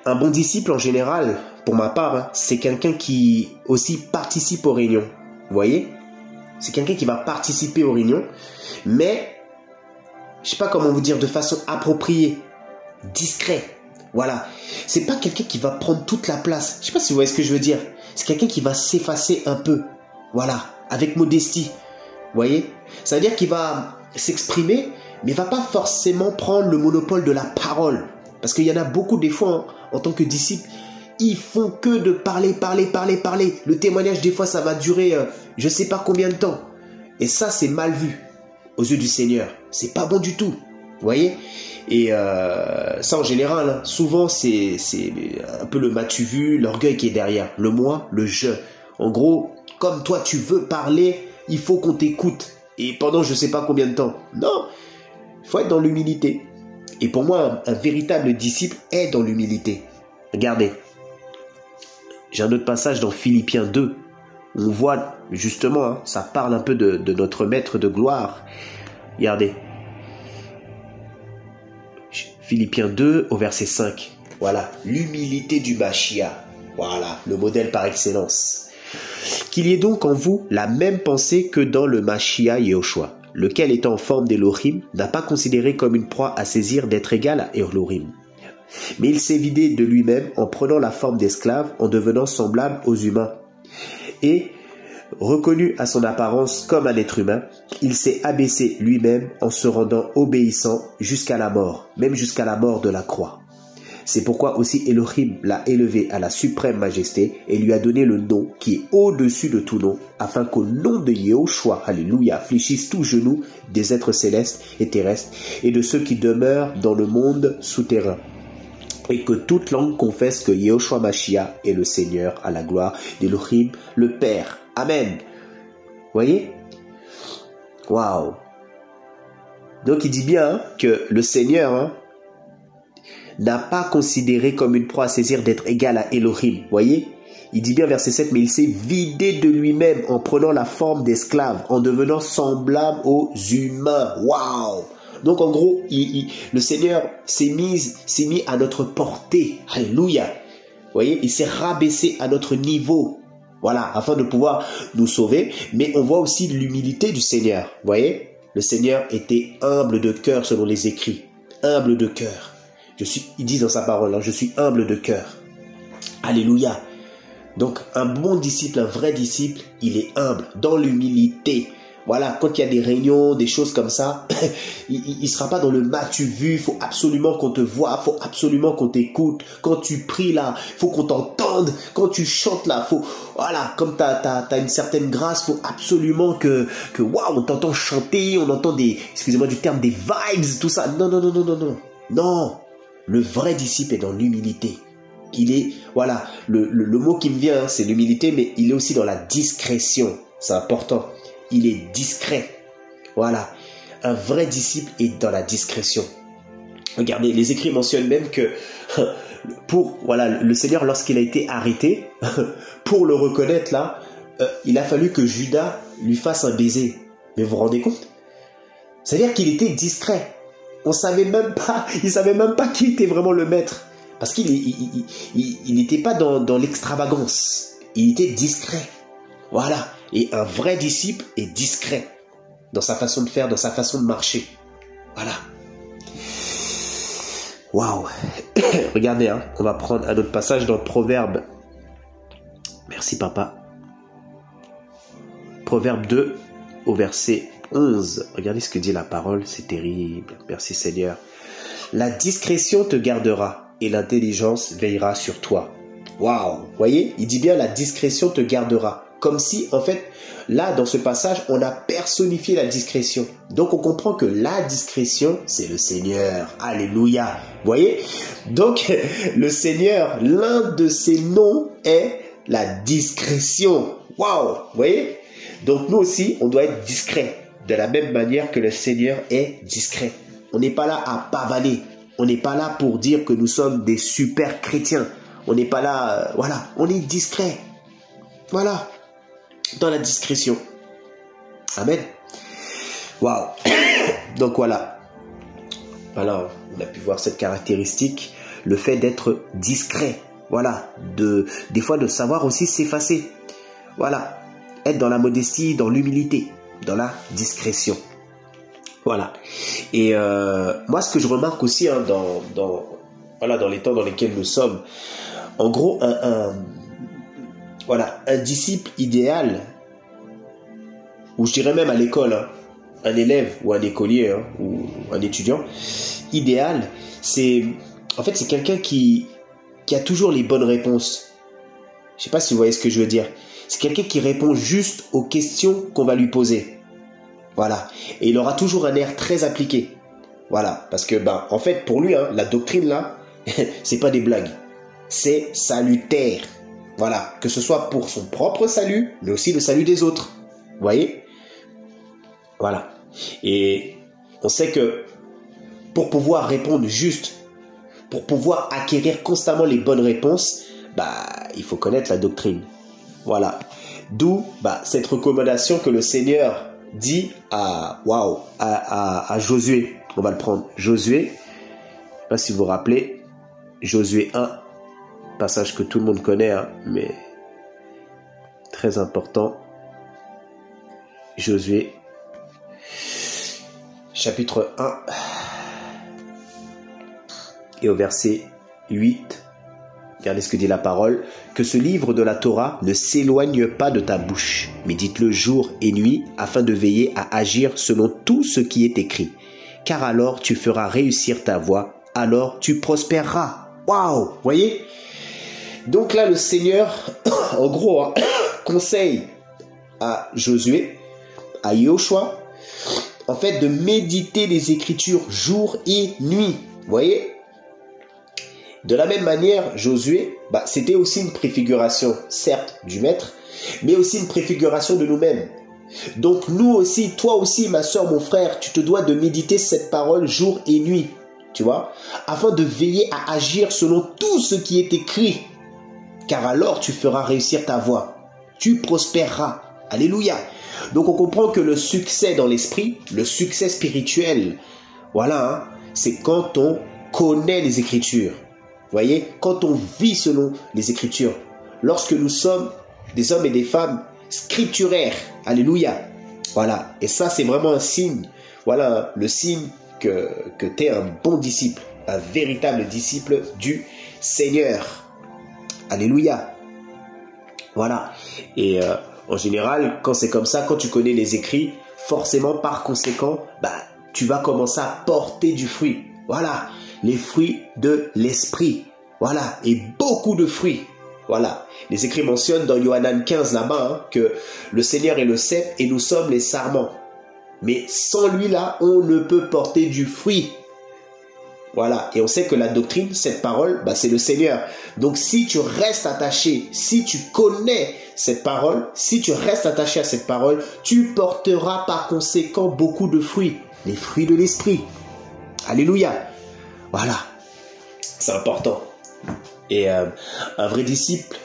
un bon disciple en général, pour ma part, hein, c'est quelqu'un qui aussi participe aux réunions. Vous voyez? C'est quelqu'un qui va participer aux réunions, mais je sais pas comment vous dire, de façon appropriée, discret. Voilà. C'est pas quelqu'un qui va prendre toute la place. Je sais pas si vous voyez ce que je veux dire. C'est quelqu'un qui va s'effacer un peu. Voilà. Avec modestie. Vous voyez? Ça veut dire qu'il va s'exprimer, mais il va pas forcément prendre le monopole de la parole. Parce qu'il y en a beaucoup des fois, hein, en tant que disciples, ils font que de parler. Le témoignage, des fois, ça va durer je sais pas combien de temps. Et ça, c'est mal vu aux yeux du Seigneur. C'est pas bon du tout. Vous voyez? Et ça, en général, hein, souvent, c'est un peu le m'as-tu vu, l'orgueil qui est derrière. Le moi, le je. En gros, comme toi, tu veux parler, il faut qu'on t'écoute. Et pendant je sais pas combien de temps. Non, il faut être dans l'humilité. Et pour moi, un véritable disciple est dans l'humilité. Regardez. J'ai un autre passage dans Philippiens 2. On voit justement, hein, ça parle un peu de notre maître de gloire. Regardez. Philippiens 2 au verset 5. Voilà, l'humilité du Mashiach. Voilà, le modèle par excellence. Qu'il y ait donc en vous la même pensée que dans le Mashiach Yehoshua, lequel étant en forme d'Elohim, n'a pas considéré comme une proie à saisir d'être égal à Elohim. Mais il s'est vidé de lui-même en prenant la forme d'esclave, en devenant semblable aux humains. Et, reconnu à son apparence comme un être humain, il s'est abaissé lui-même en se rendant obéissant jusqu'à la mort, même jusqu'à la mort de la croix. C'est pourquoi aussi Elohim l'a élevé à la suprême majesté et lui a donné le nom qui est au-dessus de tout nom, afin qu'au nom de Yehoshua, alléluia, fléchisse tout genou des êtres célestes et terrestres et de ceux qui demeurent dans le monde souterrain. Et que toute langue confesse que Yehoshua Mashiach est le Seigneur à la gloire d'Elohim, le Père. Amen. Voyez? Waouh. Donc il dit bien que le Seigneur n'a pas considéré comme une proie à saisir d'être égal à Elohim. Voyez? Il dit bien verset 7, mais il s'est vidé de lui-même en prenant la forme d'esclave, en devenant semblable aux humains. Waouh! Donc en gros, le Seigneur s'est mis à notre portée. Alléluia. Vous voyez, il s'est rabaissé à notre niveau. Voilà, afin de pouvoir nous sauver. Mais on voit aussi l'humilité du Seigneur. Vous voyez, le Seigneur était humble de cœur selon les écrits. Humble de cœur. Il dit dans sa parole, je suis humble de cœur. Alléluia. Donc un bon disciple, un vrai disciple, il est humble, dans l'humilité. Voilà, quand il y a des réunions, des choses comme ça, il sera pas dans le m'as-tu vu, il faut absolument qu'on te voie, il faut absolument qu'on t'écoute. Quand tu pries là, il faut qu'on t'entende. Quand tu chantes là, faut, voilà, comme t'as une certaine grâce, il faut absolument que waouh, on t'entend chanter, on entend des, excusez-moi du terme, des vibes, tout ça. Non. Non, le vrai disciple est dans l'humilité. Il est, voilà, le mot qui me vient, c'est l'humilité, mais il est aussi dans la discrétion. C'est important. Il est discret. Voilà. Un vrai disciple est dans la discrétion. Regardez, les écrits mentionnent même que le Seigneur, lorsqu'il a été arrêté, pour le reconnaître là, il a fallu que Judas lui fasse un baiser. Mais vous vous rendez compte? C'est-à-dire qu'il était discret. Il savait même pas qui était vraiment le maître. Parce qu'il n'était pas dans l'extravagance. Il était discret. Voilà. Et un vrai disciple est discret dans sa façon de faire, dans sa façon de marcher. Voilà. Waouh. Regardez, on va prendre un autre passage dans Proverbe. Merci papa. Proverbe 2 au verset 11. Regardez ce que dit la parole, c'est terrible. Merci Seigneur. La discrétion te gardera et l'intelligence veillera sur toi. Waouh. Voyez, il dit bien la discrétion te gardera. Comme si, en fait, là, dans ce passage, on a personnifié la discrétion. Donc, on comprend que la discrétion, c'est le Seigneur. Alléluia. Vous voyez? Donc, le Seigneur, l'un de ses noms est la discrétion. Waouh. Vous voyez? Donc, nous aussi, on doit être discret. De la même manière que le Seigneur est discret. On n'est pas là à pavaner. On n'est pas là pour dire que nous sommes des super chrétiens. On n'est pas là, voilà. On est discret. Voilà. Dans la discrétion. Amen. Waouh. Donc voilà. Alors, on a pu voir cette caractéristique, le fait d'être discret. Voilà. Des fois de savoir aussi s'effacer. Voilà. Être dans la modestie, dans l'humilité, dans la discrétion. Voilà. Et moi, ce que je remarque aussi hein, dans les temps dans lesquels nous sommes, en gros, un disciple idéal, ou je dirais même à l'école, hein, un élève ou un écolier hein, ou un étudiant idéal, c'est quelqu'un qui a toujours les bonnes réponses. Je sais pas si vous voyez ce que je veux dire. C'est quelqu'un qui répond juste aux questions qu'on va lui poser. Voilà. Et il aura toujours un air très appliqué. Voilà. Parce que, en fait, pour lui, hein, la doctrine, là, c'est pas des blagues. C'est salutaire. Voilà. Que ce soit pour son propre salut, mais aussi le salut des autres. Vous voyez? Voilà. Et on sait que pour pouvoir répondre juste, pour pouvoir acquérir constamment les bonnes réponses, il faut connaître la doctrine. Voilà. D'où cette recommandation que le Seigneur dit à Josué. On va le prendre. Josué, je ne sais pas si vous vous rappelez, Josué 1, passage que tout le monde connaît, hein, mais très important. Josué, chapitre 1, et au verset 8, regardez ce que dit la parole. Que ce livre de la Torah ne s'éloigne pas de ta bouche, mais dites-le jour et nuit, afin de veiller à agir selon tout ce qui est écrit. Car alors tu feras réussir ta voie, alors tu prospéreras. Waouh, voyez? Donc là, le Seigneur, en gros, hein, conseille à Josué, à Yehoshua, en fait, de méditer les Écritures jour et nuit. Vous voyez? De la même manière, Josué, c'était aussi une préfiguration, certes, du Maître, mais aussi une préfiguration de nous-mêmes. Donc nous aussi, toi aussi, ma soeur, mon frère, tu te dois de méditer cette parole jour et nuit, tu vois, afin de veiller à agir selon tout ce qui est écrit, car alors tu feras réussir ta voie, tu prospéreras. Alléluia. Donc on comprend que le succès dans l'esprit, le succès spirituel, voilà, hein, c'est quand on connaît les Écritures. Vous voyez, quand on vit selon les Écritures, lorsque nous sommes des hommes et des femmes scripturaires, alléluia, voilà, et ça c'est vraiment un signe, voilà, le signe que tu es un bon disciple, un véritable disciple du Seigneur, alléluia, voilà, et en général, quand c'est comme ça, quand tu connais les écrits, forcément par conséquent, tu vas commencer à porter du fruit, voilà, les fruits de l'esprit. Voilà, et beaucoup de fruits. Voilà, les écrits mentionnent dans Yohanan 15 là-bas hein, que le Seigneur est le cep et nous sommes les sarments. Mais sans lui là, on ne peut porter du fruit. Voilà, et on sait que la doctrine, cette parole, c'est le Seigneur. Donc si tu restes attaché, si tu connais cette parole, si tu restes attaché à cette parole, tu porteras par conséquent beaucoup de fruits. Les fruits de l'esprit. Alléluia. Voilà, c'est important. Et un vrai disciple,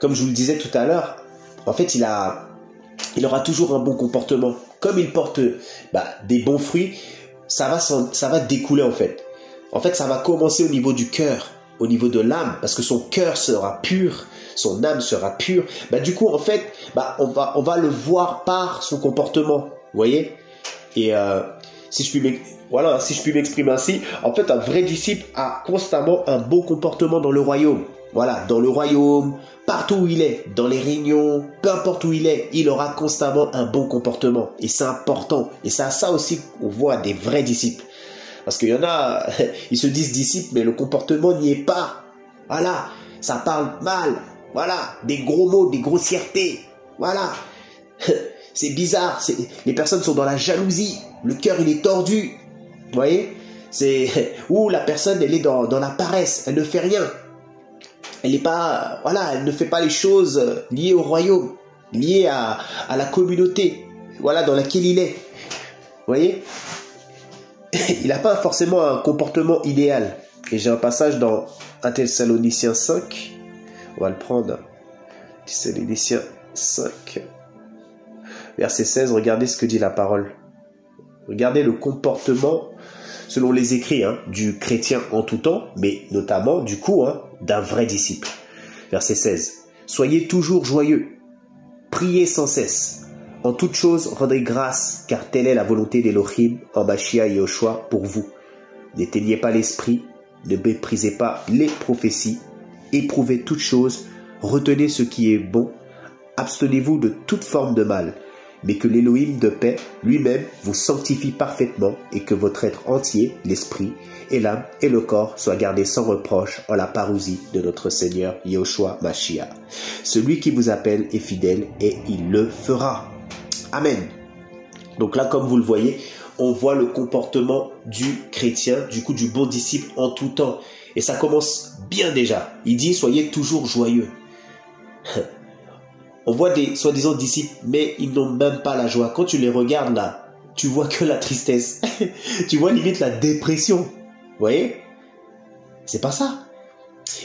comme je vous le disais tout à l'heure, en fait, il aura toujours un bon comportement. Comme il porte des bons fruits, ça va découler en fait. En fait, ça va commencer au niveau du cœur, au niveau de l'âme, parce que son cœur sera pur, son âme sera pure. Du coup, en fait, on va le voir par son comportement, vous voyez. Et si je puis m'exprimer ainsi, en fait, un vrai disciple a constamment un bon comportement dans le royaume. Voilà, dans le royaume, partout où il est, dans les réunions, peu importe où il est, il aura constamment un bon comportement. Et c'est important. Et c'est à ça aussi qu'on voit des vrais disciples. Parce qu'il y en a, ils se disent disciples, mais le comportement n'y est pas. Voilà, ça parle mal. Voilà, des gros mots, des grossièretés. Voilà. C'est bizarre, les personnes sont dans la jalousie, le cœur il est tordu, vous voyez, ou la personne elle est dans la paresse, elle ne fait rien, elle ne fait pas les choses liées au royaume, liées à la communauté, voilà, dans laquelle il est, vous voyez, il n'a pas forcément un comportement idéal. Et j'ai un passage dans 1 Thessaloniciens 5, on va le prendre, Thessaloniciens 5, verset 16, regardez ce que dit la parole. Regardez le comportement, selon les écrits, du chrétien en tout temps, mais notamment, du coup, d'un vrai disciple. Verset 16. Soyez toujours joyeux, priez sans cesse, En toute chose, rendez grâce, car telle est la volonté d'Élohim en Mashiach Yehoshua pour vous. N'éteignez pas l'esprit, ne méprisez pas les prophéties, éprouvez toutes choses, retenez ce qui est bon, abstenez-vous de toute forme de mal, mais que l'Élohim de paix lui-même vous sanctifie parfaitement et que votre être entier, l'esprit et l'âme et le corps soient gardés sans reproche en la parousie de notre Seigneur Yehoshua Mashiach. Celui qui vous appelle est fidèle et il le fera. Amen. Donc là, comme vous le voyez, on voit le comportement du chrétien, du coup du bon disciple en tout temps. Et ça commence bien déjà. Il dit, soyez toujours joyeux. On voit des soi-disant disciples, mais ils n'ont même pas la joie. Quand tu les regardes là, tu vois que la tristesse. Tu vois limite la dépression. Vous voyez? C'est pas ça.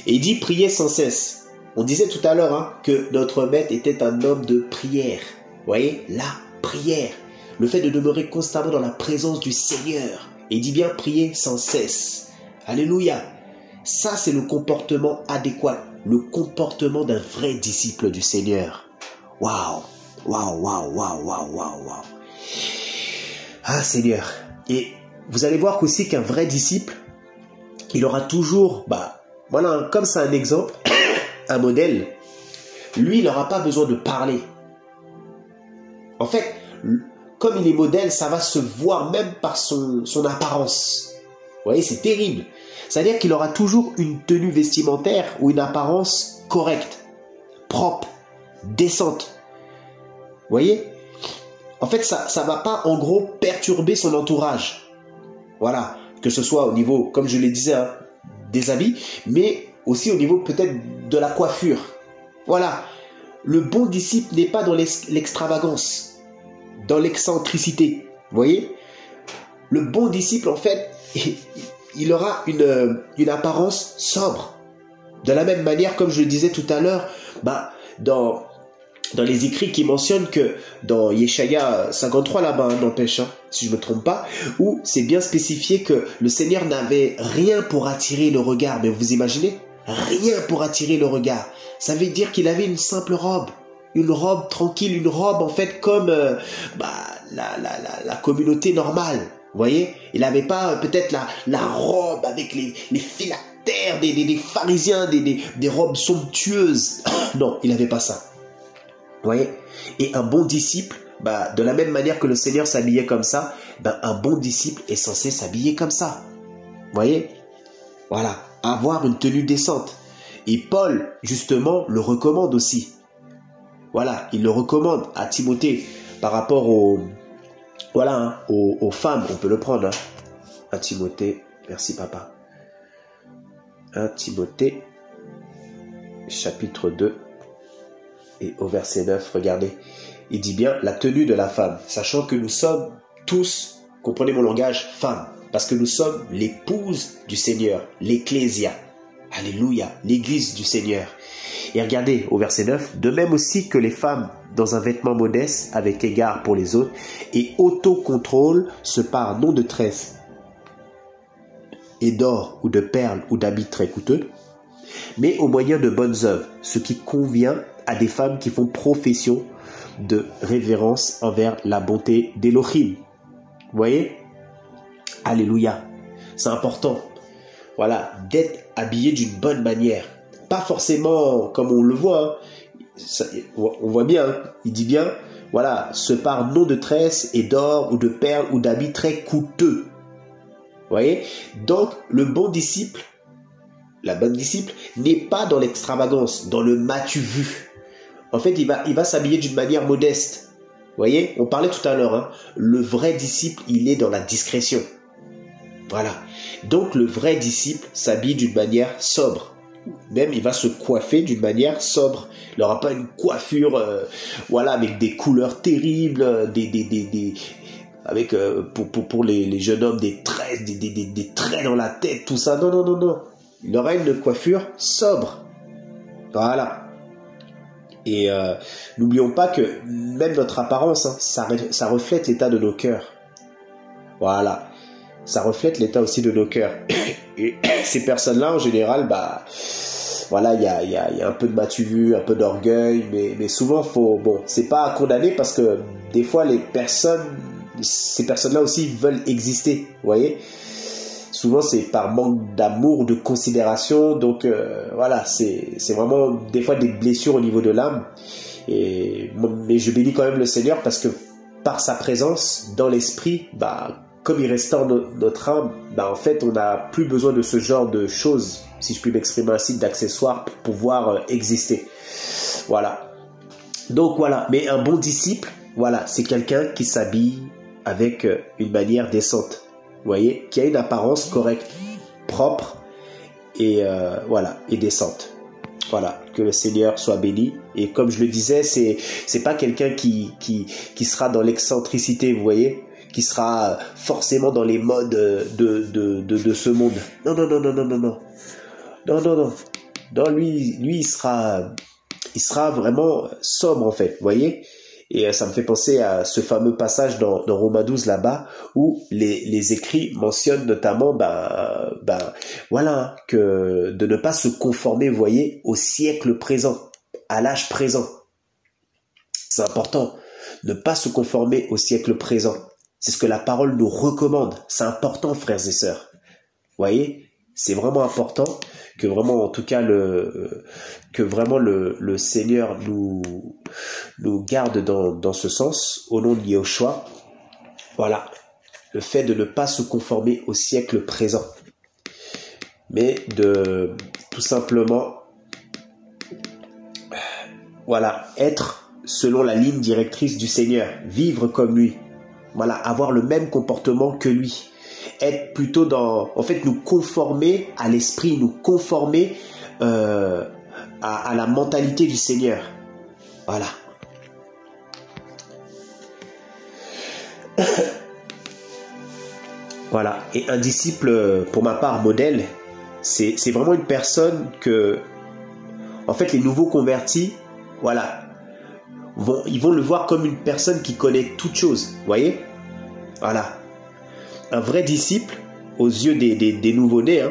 Et il dit, priez sans cesse. On disait tout à l'heure que notre maître était un homme de prière. Vous voyez? La prière. Le fait de demeurer constamment dans la présence du Seigneur. Et il dit bien prier sans cesse. Alléluia. Ça, c'est le comportement adéquat. Le comportement d'un vrai disciple du Seigneur. Waouh. Waouh, waouh, waouh, waouh, waouh, waouh. Ah, Seigneur. Et vous allez voir qu'aussi qu'un vrai disciple, il aura toujours, voilà, comme c'est un exemple, un modèle, lui, il n'aura pas besoin de parler. En fait, comme il est modèle, ça va se voir même par son apparence. Vous voyez, c'est terrible. C'est-à-dire qu'il aura toujours une tenue vestimentaire ou une apparence correcte, propre, décente. Vous voyez? En fait, ça ne va pas, en gros, perturber son entourage. Voilà. Que ce soit au niveau, comme je le disais, des habits, mais aussi au niveau peut-être de la coiffure. Voilà. Le bon disciple n'est pas dans l'extravagance, dans l'excentricité. Vous voyez? Le bon disciple, en fait, il aura une apparence sobre. De la même manière, comme je le disais tout à l'heure, dans les écrits qui mentionnent que dans Yeshaya 53 là-bas, n'empêche, si je ne me trompe pas, où c'est bien spécifié que le Seigneur n'avait rien pour attirer le regard. Mais vous imaginez? Rien pour attirer le regard. Ça veut dire qu'il avait une simple robe. Une robe tranquille, une robe en fait comme la communauté normale. Vous voyez? Il n'avait pas peut-être la robe avec les phylactères des pharisiens, des robes somptueuses. Non, il n'avait pas ça. Vous voyez? Et un bon disciple, de la même manière que le Seigneur s'habillait comme ça, un bon disciple est censé s'habiller comme ça. Vous voyez? Voilà, avoir une tenue décente. Et Paul, justement, le recommande aussi. Voilà, il le recommande à Timothée par rapport aux femmes. On peut le prendre. 1 Timothée, merci papa. 1 Timothée, chapitre 2. Et au verset 9, regardez, il dit bien la tenue de la femme, sachant que nous sommes tous, comprenez mon langage, femmes, parce que nous sommes l'épouse du Seigneur, l'Ecclésia. Alléluia, l'église du Seigneur. Et regardez au verset 9, de même aussi que les femmes dans un vêtement modeste avec égard pour les autres et autocontrôle se par non de tresse et d'or ou de perles ou d'habits très coûteux, mais au moyen de bonnes œuvres, ce qui convient à des femmes qui font profession de révérence envers la bonté d'Élohim. Vous voyez? Alléluia. C'est important. Voilà, d'être habillé d'une bonne manière. Pas forcément comme on le voit. On voit bien, il dit bien, voilà, se par non de tresse et d'or ou de perles ou d'habits très coûteux. Vous voyez? Donc, le bon disciple, la bonne disciple, n'est pas dans l'extravagance, dans le m'as-tu vu. En fait, il va s'habiller d'une manière modeste. Vous voyez? On parlait tout à l'heure, le vrai disciple, il est dans la discrétion. Voilà. Donc, le vrai disciple s'habille d'une manière sobre. Même, il va se coiffer d'une manière sobre. Il n'aura pas une coiffure, avec des couleurs terribles, avec pour les jeunes hommes des traits, des traits dans la tête, tout ça. Non. Il aura une coiffure sobre. Voilà. Et n'oublions pas que même notre apparence, ça reflète l'état de nos cœurs. Voilà. Ça reflète l'état aussi de nos cœurs. Et ces personnes-là, en général, voilà, il y a un peu de matu vu, un peu d'orgueil, mais souvent bon, c'est pas à condamner parce que des fois ces personnes-là aussi veulent exister, vous voyez. Souvent c'est par manque d'amour, de considération, donc voilà, c'est vraiment des fois des blessures au niveau de l'âme. Mais je bénis quand même le Seigneur parce que par sa présence dans l'esprit, comme il restaure notre âme, en fait on n'a plus besoin de ce genre de choses, si je puis m'exprimer ainsi, d'accessoires pour pouvoir exister. Voilà. Donc voilà, mais un bon disciple, voilà, c'est quelqu'un qui s'habille avec une manière décente, vous voyez, qui a une apparence correcte, propre et voilà, et décente. Voilà, que le Seigneur soit béni. Et comme je le disais, c'est pas quelqu'un qui sera dans l'excentricité, vous voyez, qui sera forcément dans les modes de ce monde. Non. Non, lui il sera vraiment sobre en fait, vous voyez. Et ça me fait penser à ce fameux passage dans Romains 12 là-bas où les écrits mentionnent notamment voilà, que de ne pas se conformer, vous voyez, au siècle présent, à l'âge présent. C'est important, ne pas se conformer au siècle présent. C'est ce que la parole nous recommande. C'est important, frères et sœurs. Vous voyez, c'est vraiment important que vraiment, en tout cas, le Seigneur nous garde dans ce sens, au nom de Yahushua. Voilà, le fait de ne pas se conformer au siècle présent, mais de tout simplement, voilà, être selon la ligne directrice du Seigneur, vivre comme lui, voilà, avoir le même comportement que lui. Être plutôt en fait, nous conformer à l'esprit, nous conformer à la mentalité du Seigneur. Voilà. Voilà. Et un disciple, pour ma part, modèle, c'est vraiment une personne que, en fait, les nouveaux convertis, voilà, ils vont le voir comme une personne qui connaît toutes choses. Vous voyez? Voilà. Un vrai disciple, aux yeux des nouveau-nés,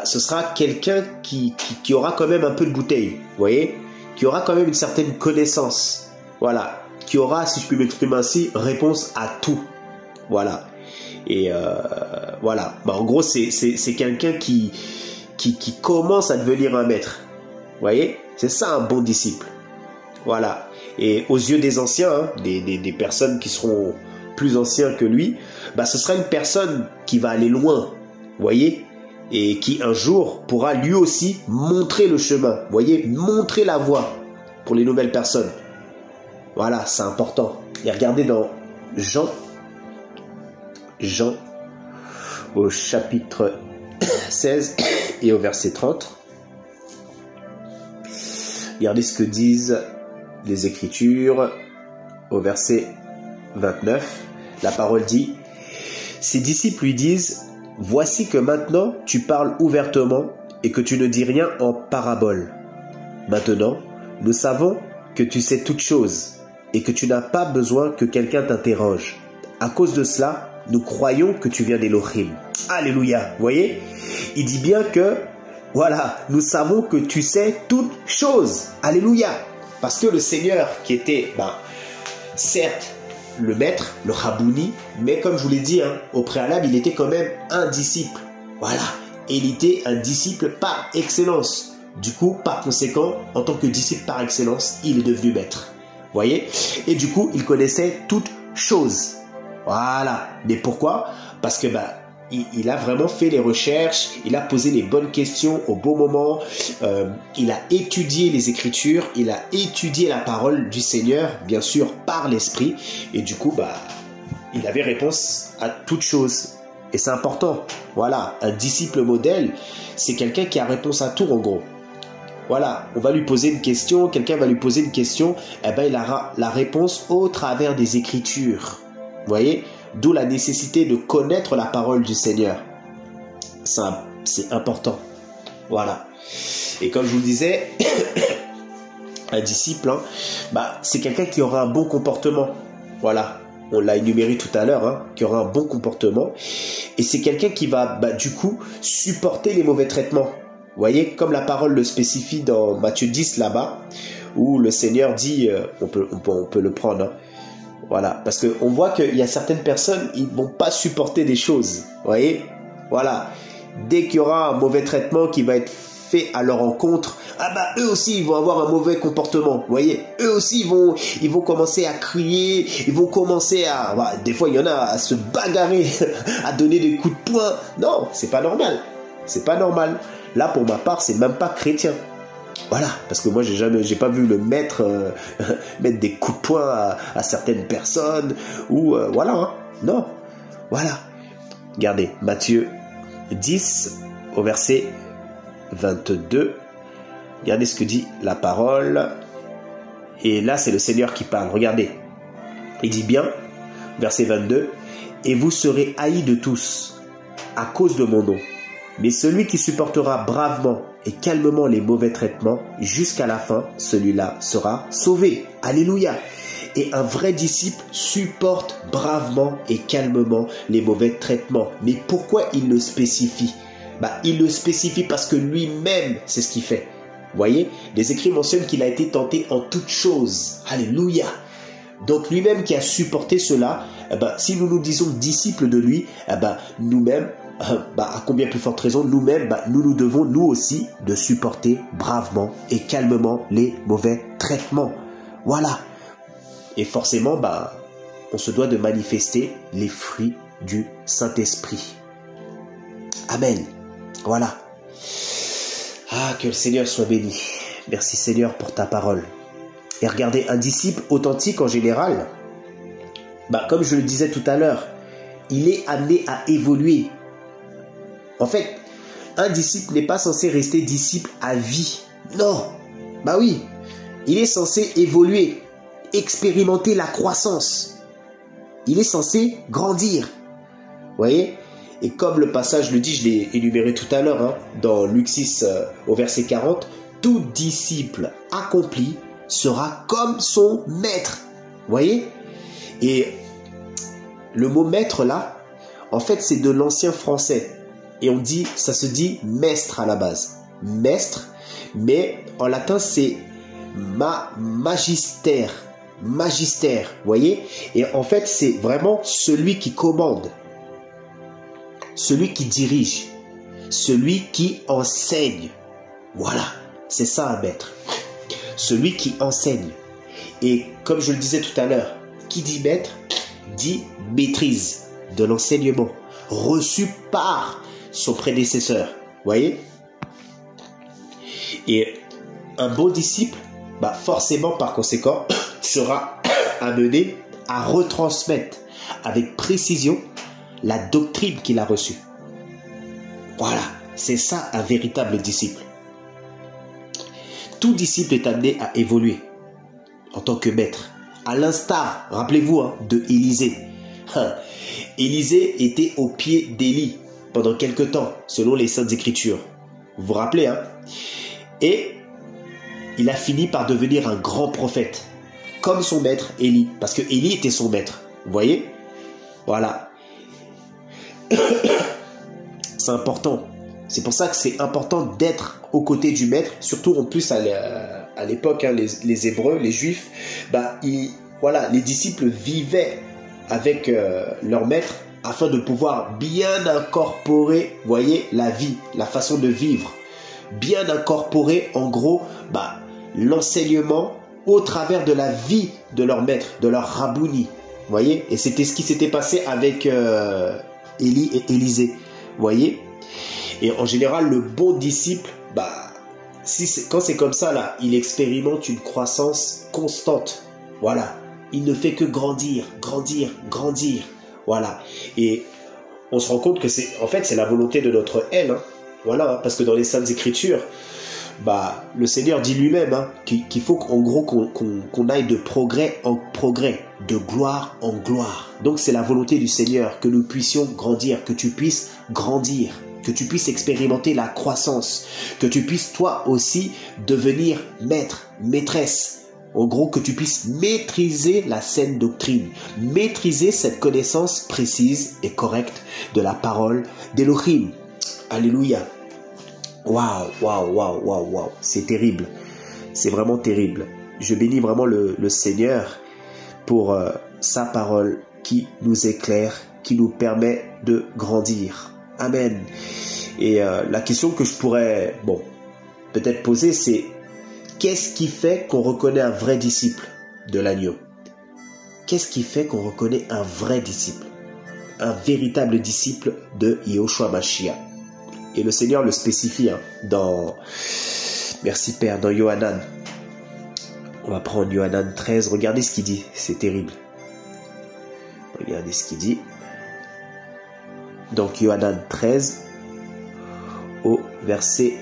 ce sera quelqu'un qui aura quand même un peu de bouteille, vous voyez, qui aura quand même une certaine connaissance, voilà, qui aura, si je puis m'exprimer ainsi, réponse à tout, voilà. Et voilà, en gros, c'est quelqu'un qui commence à devenir un maître, vous voyez, c'est ça un bon disciple, voilà. Et aux yeux des anciens, des personnes qui seront plus anciens que lui, ce sera une personne qui va aller loin, vous voyez, et qui un jour pourra lui aussi montrer le chemin, vous voyez, montrer la voie pour les nouvelles personnes. Voilà, c'est important. Et regardez dans Jean au chapitre 16 et au verset 30. Regardez ce que disent les Écritures au verset 29. La parole dit: ses disciples lui disent: voici que maintenant tu parles ouvertement et que tu ne dis rien en parabole. Maintenant, nous savons que tu sais toutes choses et que tu n'as pas besoin que quelqu'un t'interroge. À cause de cela, nous croyons que tu viens d'Élohim. Alléluia. Vous voyez, il dit bien que, voilà, nous savons que tu sais toutes choses. Alléluia. Parce que le Seigneur qui était, certes, le maître, le Rabouni, mais comme je vous l'ai dit, au préalable, il était quand même un disciple. Voilà, et il était un disciple par excellence. Du coup, par conséquent, en tant que disciple par excellence, il est devenu maître. Vous voyez? Et du coup, il connaissait toutes choses. Voilà. Mais pourquoi? Parce que il a vraiment fait les recherches, il a posé les bonnes questions au bon moment, il a étudié les Écritures, il a étudié la parole du Seigneur, bien sûr par l'Esprit, et du coup, il avait réponse à toutes choses. Et c'est important. Voilà, un disciple modèle, c'est quelqu'un qui a réponse à tout en gros. Voilà, on va lui poser une question, quelqu'un va lui poser une question, il aura la réponse au travers des Écritures. Vous voyez? D'où la nécessité de connaître la parole du Seigneur. C'est important. Voilà. Et comme je vous le disais, un disciple, c'est quelqu'un qui aura un bon comportement. Voilà. On l'a énuméré tout à l'heure, qui aura un bon comportement. Et c'est quelqu'un qui va, du coup, supporter les mauvais traitements. Vous Vous voyez, comme la parole le spécifie dans Matthieu 10 là-bas, où le Seigneur dit, on peut le prendre, hein. Voilà, parce qu'on voit qu'il y a certaines personnes, ils ne vont pas supporter des choses, vous voyez, voilà. Dès qu'il y aura un mauvais traitement qui va être fait à leur encontre, ah bah eux aussi ils vont avoir un mauvais comportement, vous voyez, eux aussi ils vont commencer à crier, ils vont commencer à, bah, des fois il y en a à se bagarrer, à donner des coups de poing. Non, c'est pas normal, c'est pas normal. Là pour ma part c'est même pas chrétien. Voilà, parce que moi j'ai pas vu le maître mettre des coups de poing à certaines personnes ou voilà, hein. Non, voilà. Regardez, Matthieu 10 au verset 22. Regardez ce que dit la parole. Et là c'est le Seigneur qui parle. Regardez, il dit bien, verset 22, et vous serez haïs de tous à cause de mon nom. Mais celui qui supportera bravement et calmement les mauvais traitements jusqu'à la fin, celui-là sera sauvé. Alléluia. Et un vrai disciple supporte bravement et calmement les mauvais traitements. Mais pourquoi il le spécifie? Il le spécifie parce que lui-même, c'est ce qu'il fait. Vous voyez, les Écrits mentionnent qu'il a été tenté en toutes choses. Alléluia. Donc lui-même qui a supporté cela, si nous nous disons disciples de lui, nous-mêmes, à combien plus forte raison, nous-mêmes, nous devons, nous aussi, de supporter bravement et calmement les mauvais traitements. Voilà. Et forcément, on se doit de manifester les fruits du Saint-Esprit. Amen. Voilà. Ah, que le Seigneur soit béni. Merci Seigneur pour ta parole. Et regardez, un disciple authentique en général, comme je le disais tout à l'heure, il est amené à évoluer. En fait, un disciple n'est pas censé rester disciple à vie. Non. Oui. Il est censé évoluer, expérimenter la croissance. Il est censé grandir. Vous voyez? Et comme le passage le dit, je l'ai énuméré tout à l'heure, dans Luc 6 au verset 40, tout disciple accompli sera comme son maître. Vous voyez? Et le mot maître là, en fait c'est de l'ancien français. Et ça se dit maître à la base. Maître, mais en latin c'est magistère. Magistère, vous voyez? Et en fait c'est vraiment celui qui commande, celui qui dirige, celui qui enseigne. Voilà, c'est ça un maître. Celui qui enseigne. Et comme je le disais tout à l'heure, qui dit maître, dit maîtrise de l'enseignement reçu par son prédécesseur. Vous voyez? Et un bon disciple, forcément par conséquent, sera amené à retransmettre avec précision la doctrine qu'il a reçue. Voilà, c'est ça un véritable disciple. Tout disciple est amené à évoluer en tant que maître. À l'instar, rappelez-vous, de Élisée. Élisée était au pied d'Élie pendant quelque temps, selon les Saintes Écritures. Vous vous rappelez, Et il a fini par devenir un grand prophète, comme son maître Élie, parce que Élie était son maître. Vous voyez? Voilà. C'est important. C'est pour ça que c'est important d'être aux côtés du maître, surtout en plus à l'époque, les Hébreux, les Juifs, les disciples vivaient avec leur maître afin de pouvoir bien incorporer, voyez, la vie, la façon de vivre, bien incorporer en gros l'enseignement au travers de la vie de leur maître, de leur rabouni, voyez. Et c'était ce qui s'était passé avec Élie et Élisée, voyez. Et en général, le bon disciple, quand c'est comme ça là, il expérimente une croissance constante. Voilà, il ne fait que grandir, grandir, grandir. Voilà. Et on se rend compte que c'est la volonté de notre aile. Voilà, parce que dans les Saintes Écritures, le Seigneur dit lui-même qu'il faut qu'en gros qu'on aille de progrès en progrès, de gloire en gloire. Donc c'est la volonté du Seigneur que nous puissions grandir, que tu puisses grandir, que tu puisses expérimenter la croissance, que tu puisses toi aussi devenir maître, maîtresse. En gros, que tu puisses maîtriser la saine doctrine, maîtriser cette connaissance précise et correcte de la parole d'Élohim. Alléluia. Waouh, waouh, waouh, waouh, waouh. C'est terrible. C'est vraiment terrible. Je bénis vraiment le Seigneur pour sa parole qui nous éclaire, qui nous permet de grandir. Amen. Et la question que je pourrais, peut-être poser, c'est qu'est-ce qui fait qu'on reconnaît un vrai disciple de l'agneau? Qu'est-ce qui fait qu'on reconnaît un vrai disciple? Un véritable disciple de Yahushua Mashiach. Et le Seigneur le spécifie dans, merci Père, dans Yohanan. On va prendre Yohanan 13, regardez ce qu'il dit, c'est terrible. Regardez ce qu'il dit. Donc Yohanan 13, au verset...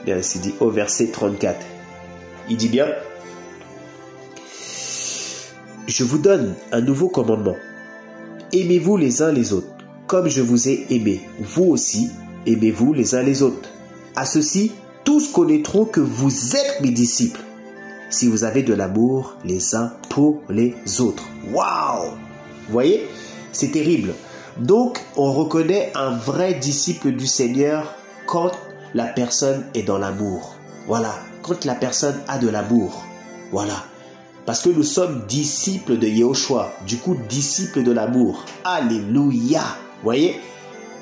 Bien, c'est dit au verset 34. Il dit bien: je vous donne un nouveau commandement. Aimez-vous les uns les autres, comme je vous ai aimé. Vous aussi, aimez-vous les uns les autres. À ceci, tous connaîtront que vous êtes mes disciples, si vous avez de l'amour les uns pour les autres. Waouh! Vous voyez? C'est terrible. Donc, on reconnaît un vrai disciple du Seigneur quand la personne est dans l'amour. Voilà. Quand la personne a de l'amour. Voilà. Parce que nous sommes disciples de Yahushua. Du coup, disciples de l'amour. Alléluia. Vous voyez?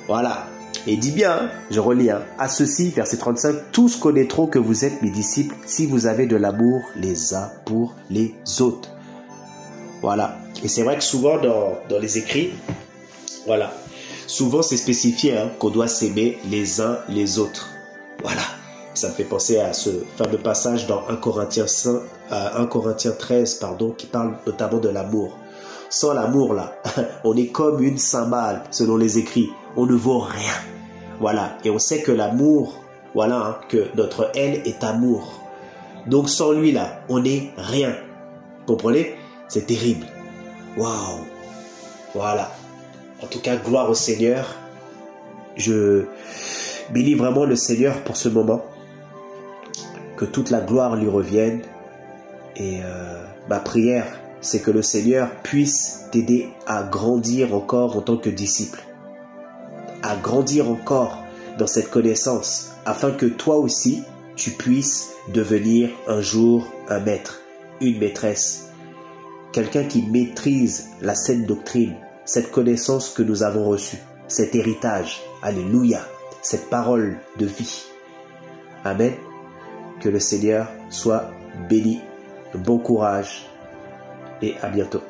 Voilà. Et dit bien, je relis, à ceci, verset 35, tous connaîtront que vous êtes mes disciples si vous avez de l'amour les uns pour les autres. Voilà. Et c'est vrai que souvent dans les écrits, voilà, souvent c'est spécifié qu'on doit s'aimer les uns les autres. Voilà. Ça me fait penser à ce fameux passage dans 1 Corinthiens 13, qui parle notamment de l'amour. Sans l'amour, là, on est comme une cymbale, selon les écrits. On ne vaut rien. Voilà. Et on sait que l'amour, voilà, que notre haine est amour. Donc sans lui, là, on n'est rien. Vous comprenez? C'est terrible. Waouh. Voilà. En tout cas, gloire au Seigneur. Je bénis vraiment le Seigneur pour ce moment. Que toute la gloire lui revienne. Et ma prière, c'est que le Seigneur puisse t'aider à grandir encore en tant que disciple. À grandir encore dans cette connaissance, afin que toi aussi, tu puisses devenir un jour un maître, une maîtresse. Quelqu'un qui maîtrise la saine doctrine, cette connaissance que nous avons reçue, cet héritage, alléluia, cette parole de vie. Amen. Que le Seigneur soit béni. Bon courage et à bientôt.